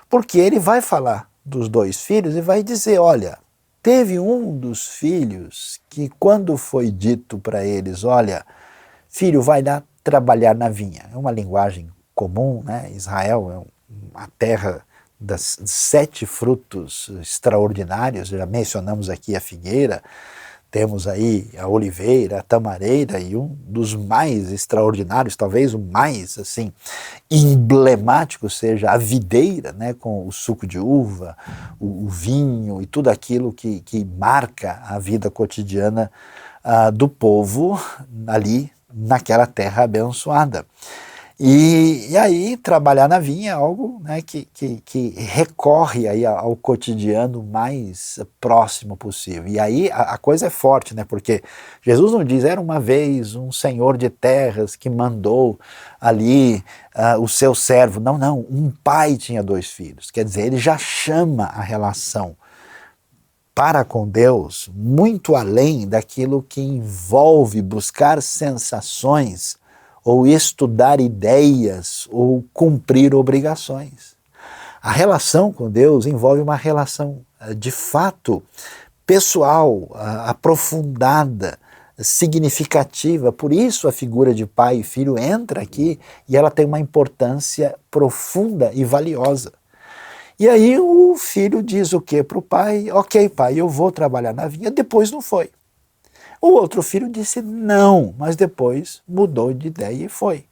Porque ele vai falar dos dois filhos e vai dizer, olha, teve um dos filhos que quando foi dito para eles, olha, filho, vai lá trabalhar na vinha. É uma linguagem comum, né? Israel é uma terra das 7 frutos extraordinários, já mencionamos aqui a figueira, temos aí a oliveira, a tamareira, e um dos mais extraordinários, talvez o mais assim emblemático, seja a videira, né, com o suco de uva, o vinho e tudo aquilo que marca a vida cotidiana do povo ali naquela terra abençoada. E aí trabalhar na vinha é algo, né, que recorre aí ao cotidiano mais próximo possível. E aí a coisa é forte, né, porque Jesus não diz, era uma vez um senhor de terras que mandou ali o seu servo. Não, um pai tinha 2 filhos. Quer dizer, ele já chama a relação para com Deus muito além daquilo que envolve buscar sensações ou estudar ideias, ou cumprir obrigações. A relação com Deus envolve uma relação de fato pessoal, aprofundada, significativa. Por isso a figura de pai e filho entra aqui e ela tem uma importância profunda e valiosa. E aí o filho diz o quê para o pai? Ok, pai, eu vou trabalhar na vinha. Depois não foi. O outro filho disse não, mas depois mudou de ideia e foi.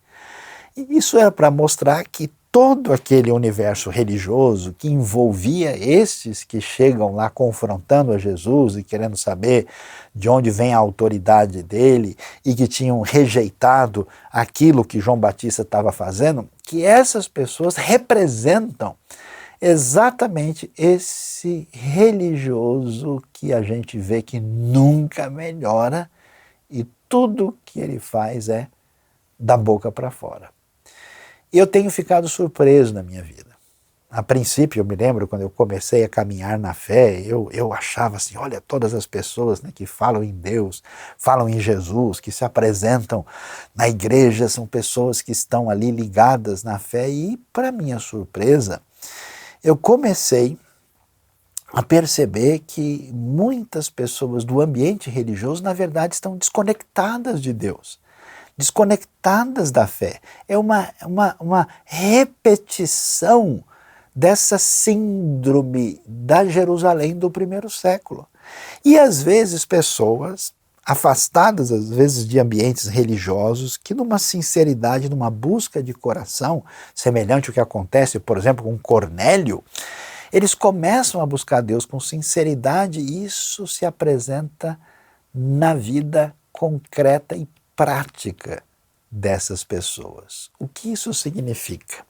E isso era para mostrar que todo aquele universo religioso que envolvia esses que chegam lá confrontando a Jesus e querendo saber de onde vem a autoridade dele e que tinham rejeitado aquilo que João Batista estava fazendo, que essas pessoas representam exatamente esse religioso que a gente vê que nunca melhora e tudo que ele faz é da boca para fora. E eu tenho ficado surpreso na minha vida. A princípio, eu me lembro, quando eu comecei a caminhar na fé, eu achava assim, olha, todas as pessoas, né, que falam em Deus, falam em Jesus, que se apresentam na igreja, são pessoas que estão ali ligadas na fé. E, para minha surpresa, eu comecei a perceber que muitas pessoas do ambiente religioso, na verdade, estão desconectadas de Deus, desconectadas da fé. É uma repetição dessa síndrome da Jerusalém do primeiro século. E às vezes pessoas afastadas, às vezes, de ambientes religiosos, que numa sinceridade, numa busca de coração, semelhante ao que acontece, por exemplo, com Cornélio, eles começam a buscar Deus com sinceridade e isso se apresenta na vida concreta e prática dessas pessoas. O que isso significa?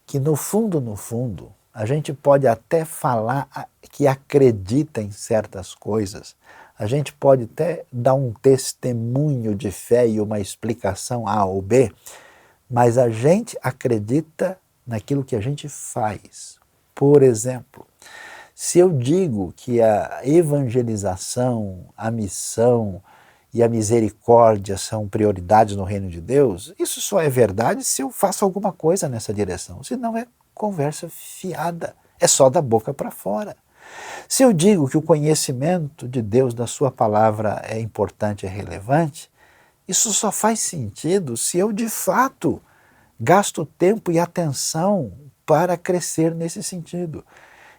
Que no fundo, a gente pode até falar que acredita em certas coisas, a gente pode até dar um testemunho de fé e uma explicação A ou B, mas a gente acredita naquilo que a gente faz. Por exemplo, se eu digo que a evangelização, a missão e a misericórdia são prioridades no reino de Deus, isso só é verdade se eu faço alguma coisa nessa direção. Senão é conversa fiada, é só da boca para fora. Se eu digo que o conhecimento de Deus, da sua palavra, é importante, é relevante, isso só faz sentido se eu de fato gasto tempo e atenção para crescer nesse sentido.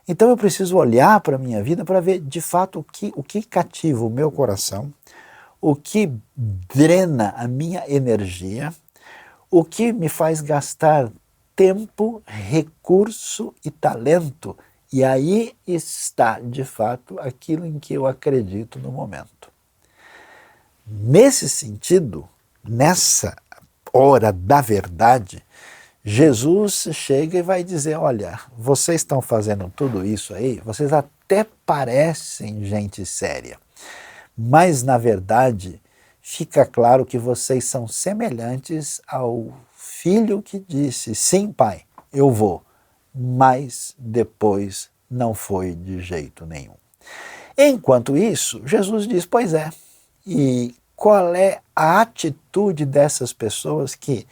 Então eu preciso olhar para a minha vida para ver de fato o que cativa o meu coração, o que drena a minha energia, o que me faz gastar tempo, recurso e talento. E aí está, de fato, aquilo em que eu acredito no momento. Nesse sentido, nessa hora da verdade, Jesus chega e vai dizer, olha, vocês estão fazendo tudo isso aí, vocês até parecem gente séria, mas na verdade fica claro que vocês são semelhantes ao filho que disse, sim pai, eu vou, mas depois não foi de jeito nenhum. Enquanto isso, Jesus diz, pois é, e qual é a atitude dessas pessoas que,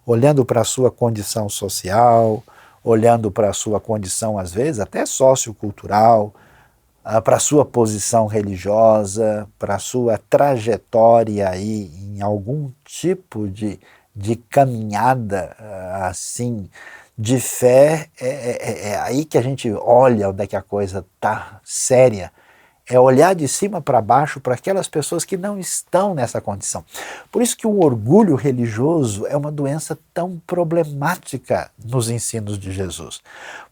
olhando para a sua condição social, olhando para a sua condição, às vezes, até sociocultural, para a sua posição religiosa, para a sua trajetória aí em algum tipo de caminhada assim, de fé, é aí que a gente olha onde é que a coisa está séria, é olhar de cima para baixo para aquelas pessoas que não estão nessa condição. Por isso que o orgulho religioso é uma doença tão problemática nos ensinos de Jesus.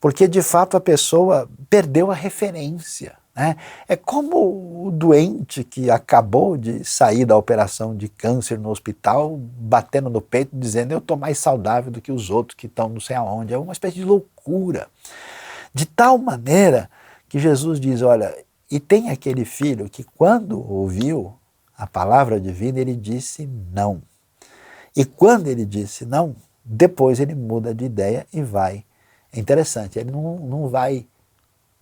Porque, de fato, a pessoa perdeu a referência, né? É como o doente que acabou de sair da operação de câncer no hospital, batendo no peito, dizendo, eu estou mais saudável do que os outros que estão não sei aonde. É uma espécie de loucura. De tal maneira que Jesus diz, olha, e tem aquele filho que quando ouviu a palavra divina, ele disse não. E quando ele disse não, depois ele muda de ideia e vai. É interessante, ele não vai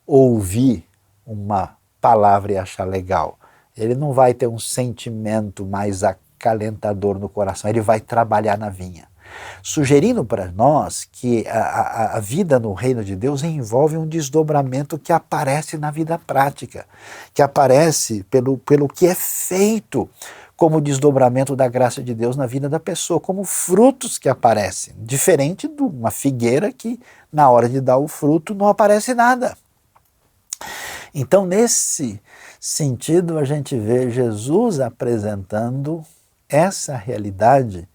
ouvir uma palavra e achar legal. Ele não vai ter um sentimento mais acalentador no coração, ele vai trabalhar na vinha. Sugerindo para nós que a vida no reino de Deus envolve um desdobramento que aparece na vida prática, que aparece pelo que é feito como desdobramento da graça de Deus na vida da pessoa, como frutos que aparecem, diferente de uma figueira que na hora de dar o fruto não aparece nada. Então, nesse sentido, a gente vê Jesus apresentando essa realidade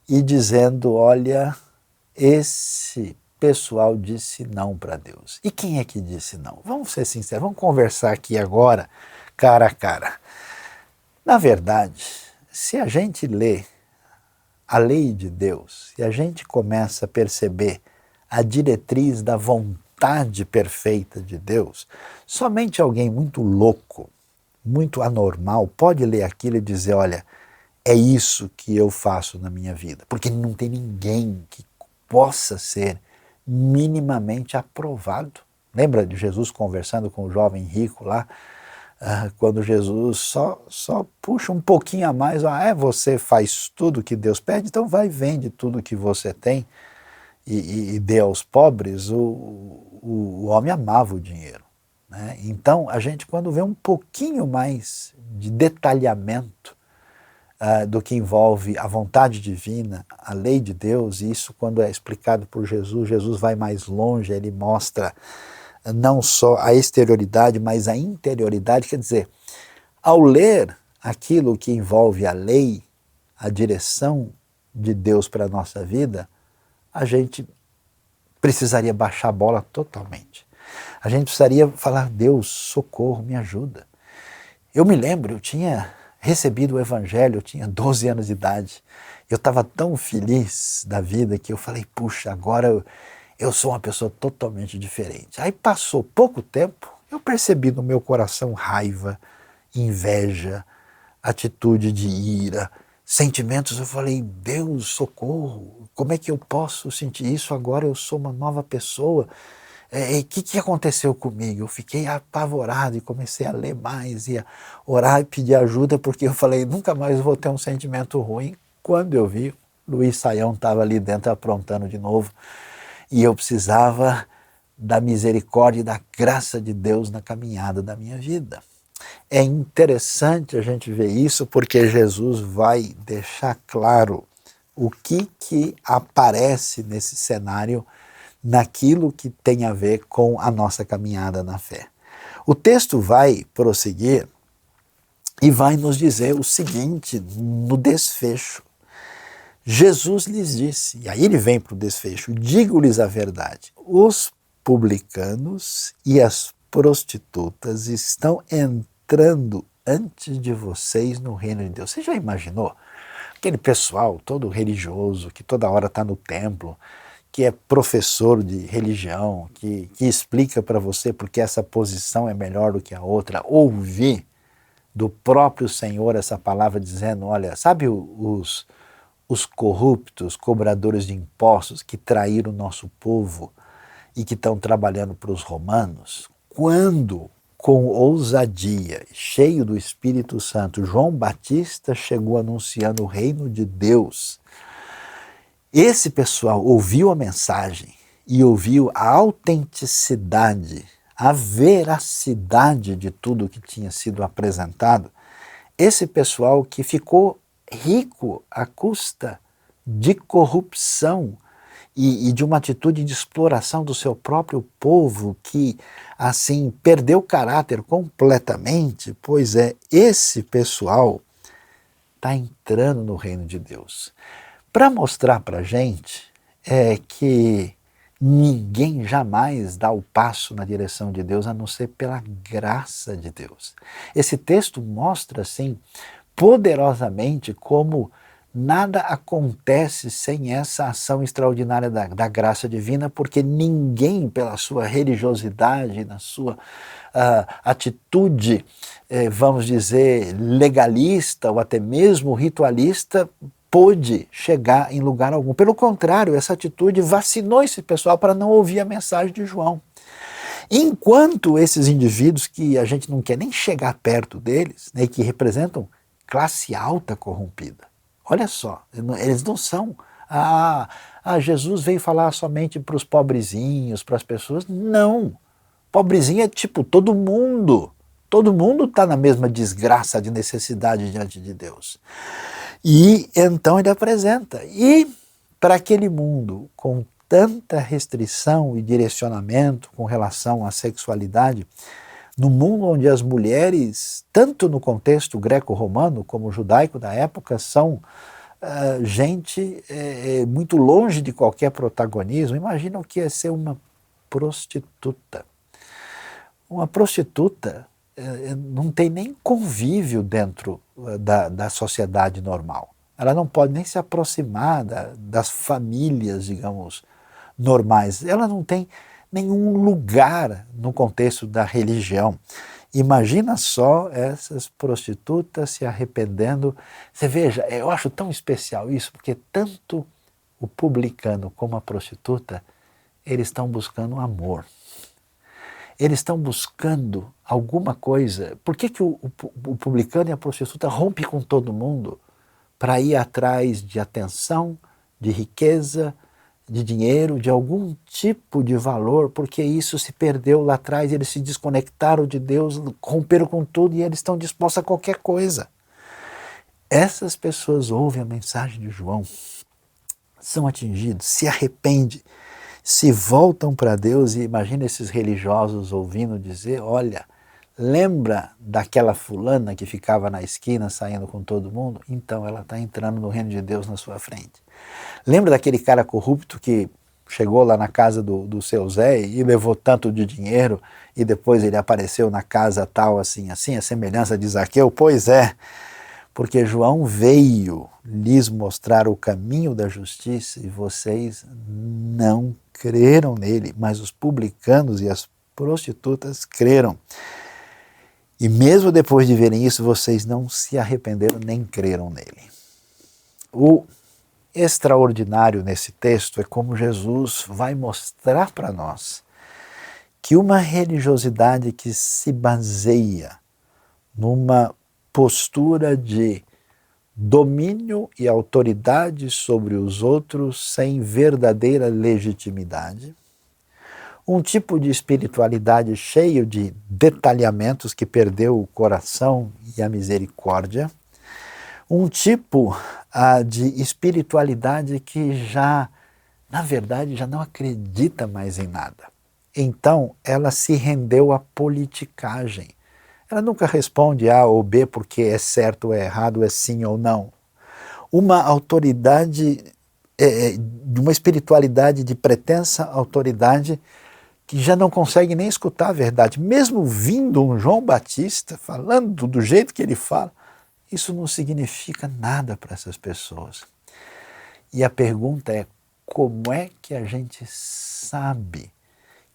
e dizendo, olha, esse pessoal disse não para Deus. E quem é que disse não? Vamos ser sinceros, vamos conversar aqui agora, cara a cara. Na verdade, se a gente lê a lei de Deus, se a gente começa a perceber a diretriz da vontade vontade perfeita de Deus, somente alguém muito louco, muito anormal, pode ler aquilo e dizer, olha, é isso que eu faço na minha vida. Porque não tem ninguém que possa ser minimamente aprovado. Lembra de Jesus conversando com o jovem rico lá? Quando Jesus só puxa um pouquinho a mais, você faz tudo que Deus pede, então vai e vende tudo que você tem e dê aos pobres. O homem amava o dinheiro, né? Então a gente, quando vê um pouquinho mais de detalhamento do que envolve a vontade divina, a lei de Deus, e isso quando é explicado por Jesus, Jesus vai mais longe, ele mostra não só a exterioridade, mas a interioridade. Quer dizer, ao ler aquilo que envolve a lei, a direção de Deus para a nossa vida, a gente precisaria baixar a bola totalmente. A gente precisaria falar, Deus, socorro, me ajuda. Eu me lembro, eu tinha recebido o Evangelho, eu tinha 12 anos de idade. Eu estava tão feliz da vida que eu falei, puxa, agora eu sou uma pessoa totalmente diferente. Aí passou pouco tempo, eu percebi no meu coração raiva, inveja, atitude de ira, sentimentos. Eu falei, Deus, socorro, como é que eu posso sentir isso agora? Eu sou uma nova pessoa. O que aconteceu comigo? Eu fiquei apavorado e comecei a ler mais e a orar e pedir ajuda, porque eu falei, nunca mais vou ter um sentimento ruim. Quando eu vi, Luiz Saião estava ali dentro aprontando de novo. E eu precisava da misericórdia e da graça de Deus na caminhada da minha vida. É interessante a gente ver isso, porque Jesus vai deixar claro o que aparece nesse cenário, naquilo que tem a ver com a nossa caminhada na fé. O texto vai prosseguir e vai nos dizer o seguinte, no desfecho. Jesus lhes disse, e aí ele vem para o desfecho, digo-lhes a verdade, os publicanos e as prostitutas estão entrando antes de vocês no reino de Deus. Você já imaginou? Aquele pessoal todo religioso, que toda hora está no templo, que é professor de religião, que explica para você porque essa posição é melhor do que a outra, ouvir do próprio Senhor essa palavra dizendo, olha, sabe os corruptos, cobradores de impostos que traíram o nosso povo e que estão trabalhando para os romanos? Quando, com ousadia, cheio do Espírito Santo, João Batista chegou anunciando o reino de Deus, esse pessoal ouviu a mensagem e ouviu a autenticidade, a veracidade de tudo que tinha sido apresentado. Esse pessoal que ficou rico à custa de corrupção e de uma atitude de exploração do seu próprio povo, que assim perdeu o caráter completamente, pois esse pessoal está entrando no reino de Deus. Para mostrar para a gente que ninguém jamais dá o passo na direção de Deus a não ser pela graça de Deus. Esse texto mostra assim poderosamente como nada acontece sem essa ação extraordinária da graça divina, porque ninguém, pela sua religiosidade, na sua atitude, vamos dizer, legalista ou até mesmo ritualista, pôde chegar em lugar algum. Pelo contrário, essa atitude vacinou esse pessoal para não ouvir a mensagem de João. Enquanto esses indivíduos que a gente não quer nem chegar perto deles, né, que representam classe alta corrompida, olha só, eles não são, Jesus veio falar somente para os pobrezinhos, para as pessoas. Não, pobrezinho é tipo todo mundo está na mesma desgraça de necessidade diante de Deus. E então ele apresenta, e para aquele mundo com tanta restrição e direcionamento com relação à sexualidade, no mundo onde as mulheres, tanto no contexto greco-romano como judaico da época, são gente muito longe de qualquer protagonismo, imagina o que é ser uma prostituta. Uma prostituta não tem nem convívio dentro da sociedade normal. Ela não pode nem se aproximar das famílias, digamos, normais. Ela não tem nenhum lugar no contexto da religião. Imagina só essas prostitutas se arrependendo. Você veja, eu acho tão especial isso, porque tanto o publicano como a prostituta, eles estão buscando amor. Eles estão buscando alguma coisa. Por que o publicano e a prostituta rompem com todo mundo para ir atrás de atenção, de riqueza, de dinheiro, de algum tipo de valor? Porque isso se perdeu lá atrás, eles se desconectaram de Deus, romperam com tudo e eles estão dispostos a qualquer coisa. Essas pessoas ouvem a mensagem de João, são atingidos, se arrependem, se voltam para Deus. E imagina esses religiosos ouvindo dizer: olha, lembra daquela fulana que ficava na esquina saindo com todo mundo? Então ela está entrando no reino de Deus na sua frente. Lembra daquele cara corrupto que chegou lá na casa do seu Zé e levou tanto de dinheiro e depois ele apareceu na casa tal assim, a semelhança de Zaqueu? Pois é, porque João veio lhes mostrar o caminho da justiça e vocês não creram nele, mas os publicanos e as prostitutas creram. E mesmo depois de verem isso, vocês não se arrependeram nem creram nele. O extraordinário nesse texto é como Jesus vai mostrar para nós que uma religiosidade que se baseia numa postura de domínio e autoridade sobre os outros sem verdadeira legitimidade, um tipo de espiritualidade cheio de detalhamentos que perdeu o coração e a misericórdia, um tipo de espiritualidade que já, na verdade, já não acredita mais em nada. Então, ela se rendeu à politicagem. Ela nunca responde A ou B porque é certo ou é errado, é sim ou não. Uma autoridade, de uma espiritualidade de pretensa autoridade que já não consegue nem escutar a verdade. Mesmo vindo um João Batista falando do jeito que ele fala, isso não significa nada para essas pessoas. E a pergunta é: como é que a gente sabe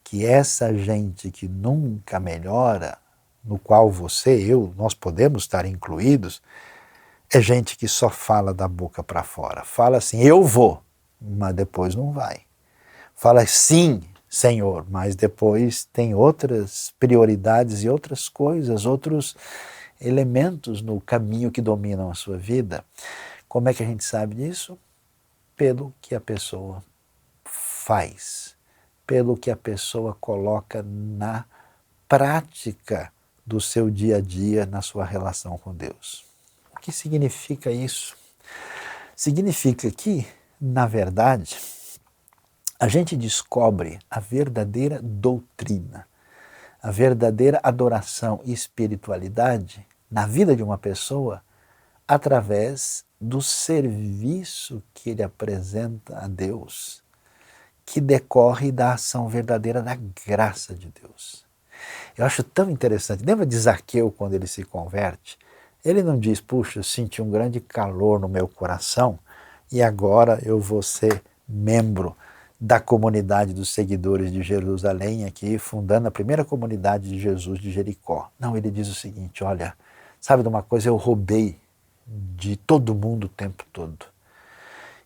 que essa gente que nunca melhora, no qual você, eu, nós podemos estar incluídos, é gente que só fala da boca para fora? Fala assim: eu vou, mas depois não vai. Fala sim, Senhor, mas depois tem outras prioridades e outras coisas, outros elementos no caminho que dominam a sua vida. Como é que a gente sabe disso? Pelo que a pessoa faz, pelo que a pessoa coloca na prática do seu dia a dia, na sua relação com Deus. O que significa isso? Significa que, na verdade, a gente descobre a verdadeira doutrina, a verdadeira adoração e espiritualidade na vida de uma pessoa através do serviço que ele apresenta a Deus, que decorre da ação verdadeira da graça de Deus. Eu acho tão interessante. Lembra de Zaqueu quando ele se converte? Ele não diz: puxa, eu senti um grande calor no meu coração e agora eu vou ser membro da comunidade dos seguidores de Jerusalém aqui, fundando a primeira comunidade de Jesus de Jericó. Não, ele diz o seguinte: olha, sabe de uma coisa, eu roubei de todo mundo o tempo todo.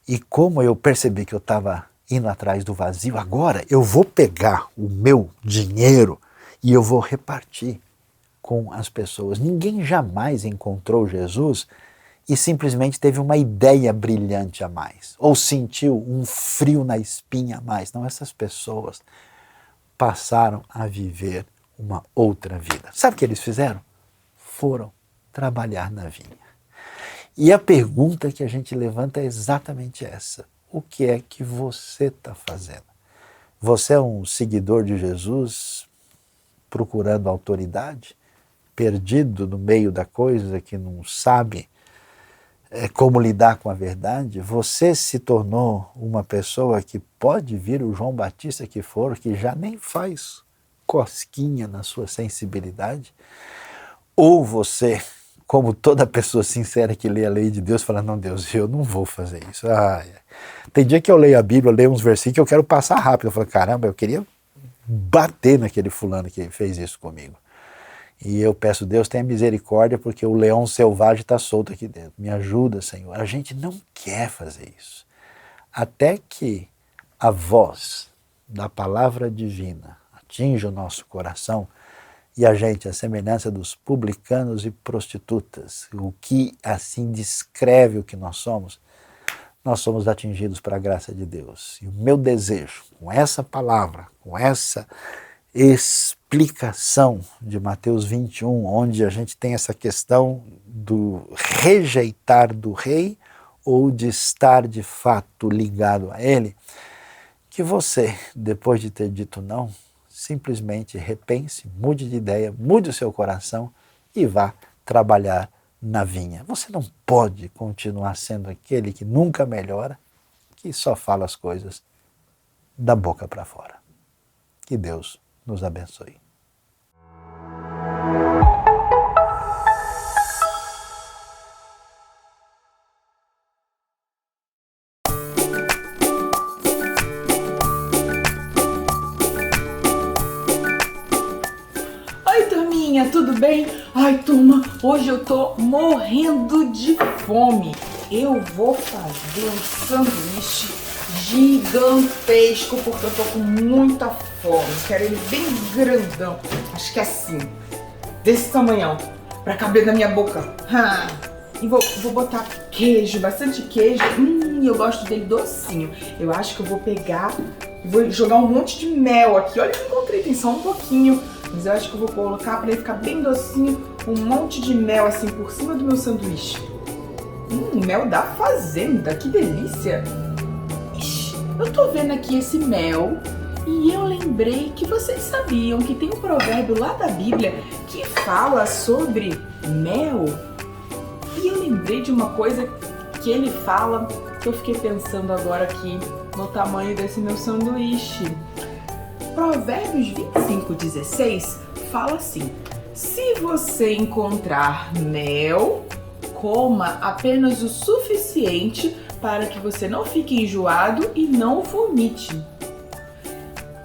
E como eu percebi que eu estava indo atrás do vazio, agora eu vou pegar o meu dinheiro e eu vou repartir com as pessoas. Ninguém jamais encontrou Jesus e simplesmente teve uma ideia brilhante a mais, ou sentiu um frio na espinha a mais. Não, essas pessoas passaram a viver uma outra vida. Sabe o que eles fizeram? Foram trabalhar na vinha. E a pergunta que a gente levanta é exatamente essa: o que é que você está fazendo? Você é um seguidor de Jesus procurando autoridade, perdido no meio da coisa, que não sabe como lidar com a verdade? Você se tornou uma pessoa que pode vir o João Batista que for, que já nem faz cosquinha na sua sensibilidade? Ou você, como toda pessoa sincera que lê a lei de Deus, fala: não, Deus, eu não vou fazer isso. Tem dia que eu leio a Bíblia, eu leio uns versículos que eu quero passar rápido. Eu falo: caramba, eu queria bater naquele fulano que fez isso comigo. E eu peço, Deus, tenha misericórdia, porque o leão selvagem está solto aqui dentro. Me ajuda, Senhor. A gente não quer fazer isso. Até que a voz da palavra divina atinja o nosso coração e a gente, a semelhança dos publicanos e prostitutas, o que assim descreve o que nós somos atingidos para a graça de Deus. E o meu desejo, com essa palavra, com essa explicação de Mateus 21, onde a gente tem essa questão do rejeitar do rei ou de estar de fato ligado a ele, que você, depois de ter dito não, simplesmente repense, mude de ideia, mude o seu coração e vá trabalhar na vinha. Você não pode continuar sendo aquele que nunca melhora, que só fala as coisas da boca para fora. Que Deus nos abençoe. Oi, turminha, tudo bem? Ai, turma, hoje eu tô morrendo de fome. Eu vou fazer um sanduíche gigantesco porque eu tô com muita fome. Quero ele bem grandão. Acho que é assim, desse tamanhão, pra caber na minha boca. E vou botar queijo, bastante queijo. Eu gosto dele docinho. Eu acho que eu vou pegar e vou jogar um monte de mel aqui. Olha que eu encontrei, tem só um pouquinho. Mas eu acho que eu vou colocar pra ele ficar bem docinho, um monte de mel assim por cima do meu sanduíche. Mel da fazenda, que delícia! Ixi, eu tô vendo aqui esse mel e eu lembrei que vocês sabiam que tem um provérbio lá da Bíblia que fala sobre mel. E eu lembrei de uma coisa que ele fala que eu fiquei pensando agora aqui no tamanho desse meu sanduíche. Provérbios 25:16 fala assim: se você encontrar mel, coma apenas o suficiente para que você não fique enjoado e não vomite.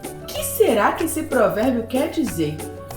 O que será que esse provérbio quer dizer?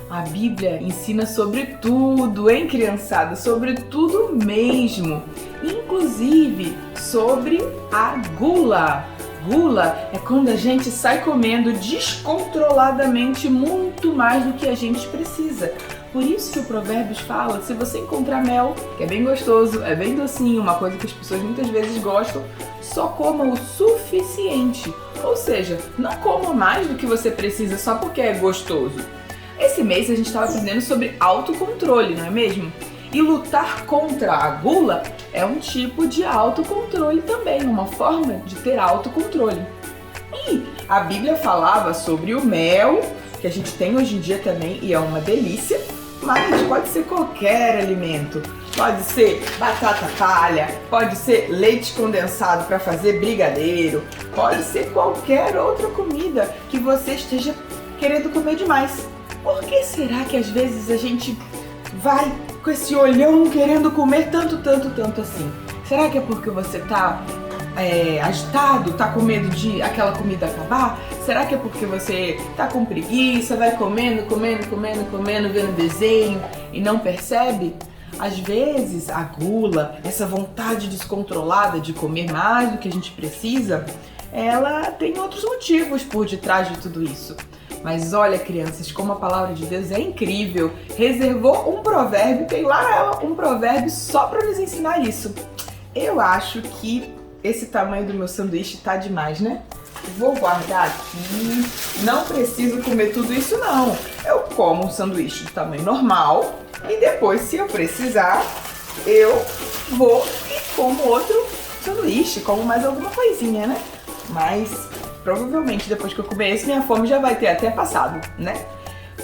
A Bíblia ensina sobre tudo, hein, criançada? Sobre tudo mesmo. Inclusive sobre a gula. Gula é quando a gente sai comendo descontroladamente muito mais do que a gente precisa. Por isso que o Provérbios fala, se você encontrar mel, que é bem gostoso, é bem docinho, uma coisa que as pessoas muitas vezes gostam, só coma o suficiente. Ou seja, não coma mais do que você precisa só porque é gostoso. Esse mês a gente estava aprendendo sobre autocontrole, não é mesmo? E lutar contra a gula é um tipo de autocontrole também, uma forma de ter autocontrole. E a Bíblia falava sobre o mel, que a gente tem hoje em dia também e é uma delícia, mas pode ser qualquer alimento. Pode ser batata palha, pode ser leite condensado para fazer brigadeiro, pode ser qualquer outra comida que você esteja querendo comer demais. Por que será que às vezes a gente vai com esse olhão querendo comer tanto assim? Será que é porque você tá agitado, tá com medo de aquela comida acabar? Será que é porque você tá com preguiça, vai comendo, vendo desenho e não percebe? Às vezes a gula, essa vontade descontrolada de comer mais do que a gente precisa, ela tem outros motivos por detrás de tudo isso. Mas olha, crianças, como a palavra de Deus é incrível. Reservou um provérbio, tem lá um provérbio só para nos ensinar isso. Eu acho que esse tamanho do meu sanduíche tá demais, né? Vou guardar aqui. Não preciso comer tudo isso, não. Eu como um sanduíche de tamanho normal e depois, se eu precisar, eu vou e como outro sanduíche, como mais alguma coisinha, né? Mas provavelmente depois que eu comer esse, minha fome já vai ter até passado, né?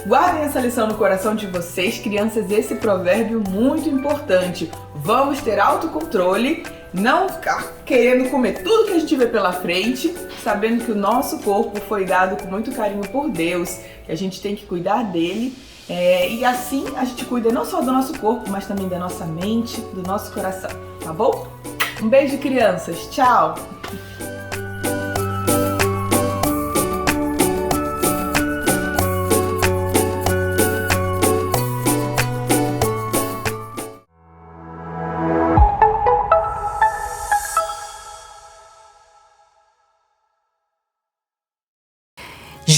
Guardem essa lição no coração de vocês, crianças, esse provérbio muito importante. Vamos ter autocontrole, não ficar querendo comer tudo que a gente vê pela frente, sabendo que o nosso corpo foi dado com muito carinho por Deus, que a gente tem que cuidar dele. E assim a gente cuida não só do nosso corpo, mas também da nossa mente, do nosso coração, tá bom? Um beijo, crianças. Tchau!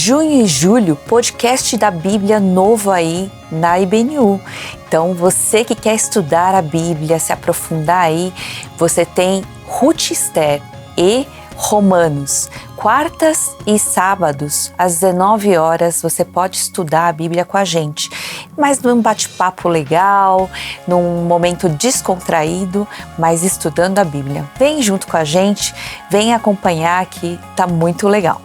junho e julho, podcast da Bíblia novo aí na IBNU. Então, você que quer estudar a Bíblia, se aprofundar aí, você tem Ruth e Esther e Romanos. Quartas e sábados, às 19 horas, você pode estudar a Bíblia com a gente. Mas num bate-papo legal, num momento descontraído, mas estudando a Bíblia. Vem junto com a gente, vem acompanhar que tá muito legal.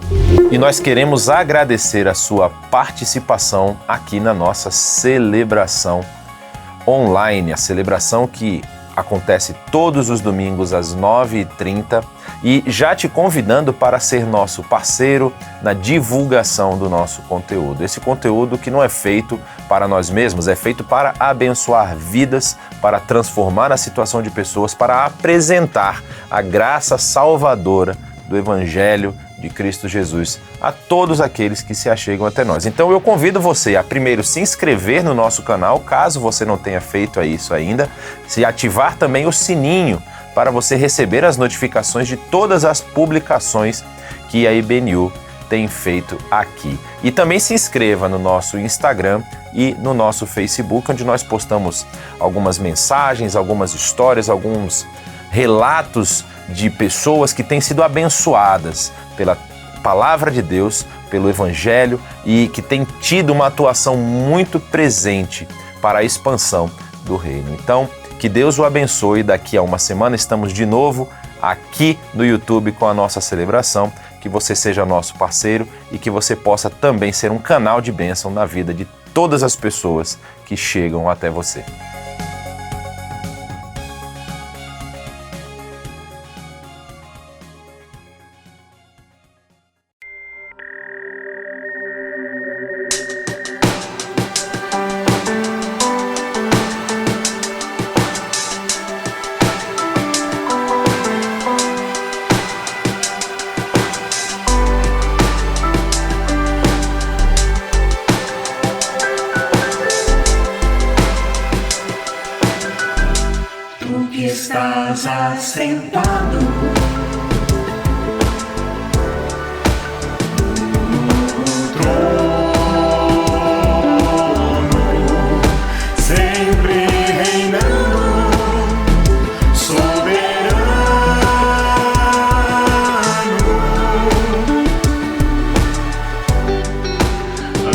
E nós queremos agradecer a sua participação aqui na nossa celebração online, a celebração que acontece todos os domingos às 9h30 e já te convidando para ser nosso parceiro na divulgação do nosso conteúdo. Esse conteúdo que não é feito para nós mesmos, é feito para abençoar vidas, para transformar a situação de pessoas, para apresentar a graça salvadora do Evangelho de Cristo Jesus a todos aqueles que se achegam até nós. Então eu convido você a primeiro se inscrever no nosso canal, caso você não tenha feito isso ainda, se ativar também o sininho para você receber as notificações de todas as publicações que a IBNU tem feito aqui. E também se inscreva no nosso Instagram e no nosso Facebook, onde nós postamos algumas mensagens, algumas histórias, alguns relatos de pessoas que têm sido abençoadas pela Palavra de Deus, pelo Evangelho e que têm tido uma atuação muito presente para a expansão do reino. Então, que Deus o abençoe. Daqui a uma semana estamos de novo aqui no YouTube com a nossa celebração. Que você seja nosso parceiro e que você possa também ser um canal de bênção na vida de todas as pessoas que chegam até você. Estás assentado no trono, sempre reinando, soberano.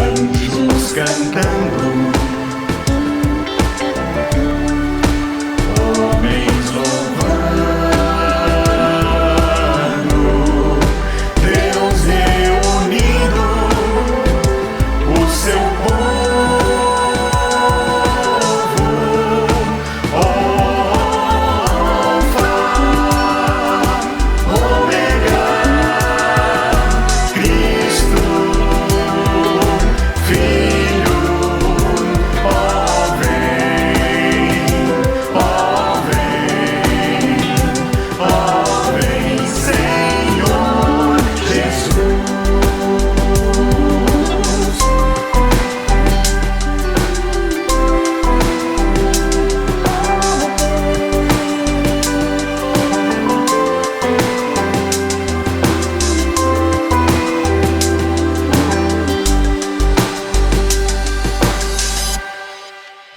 Anjos cantando,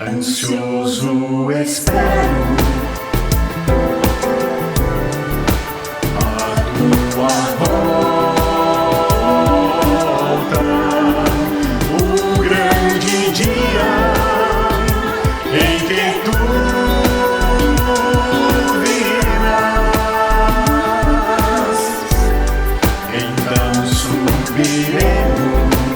ansioso espero a tua volta, o grande dia em que tu virás. Então subiremos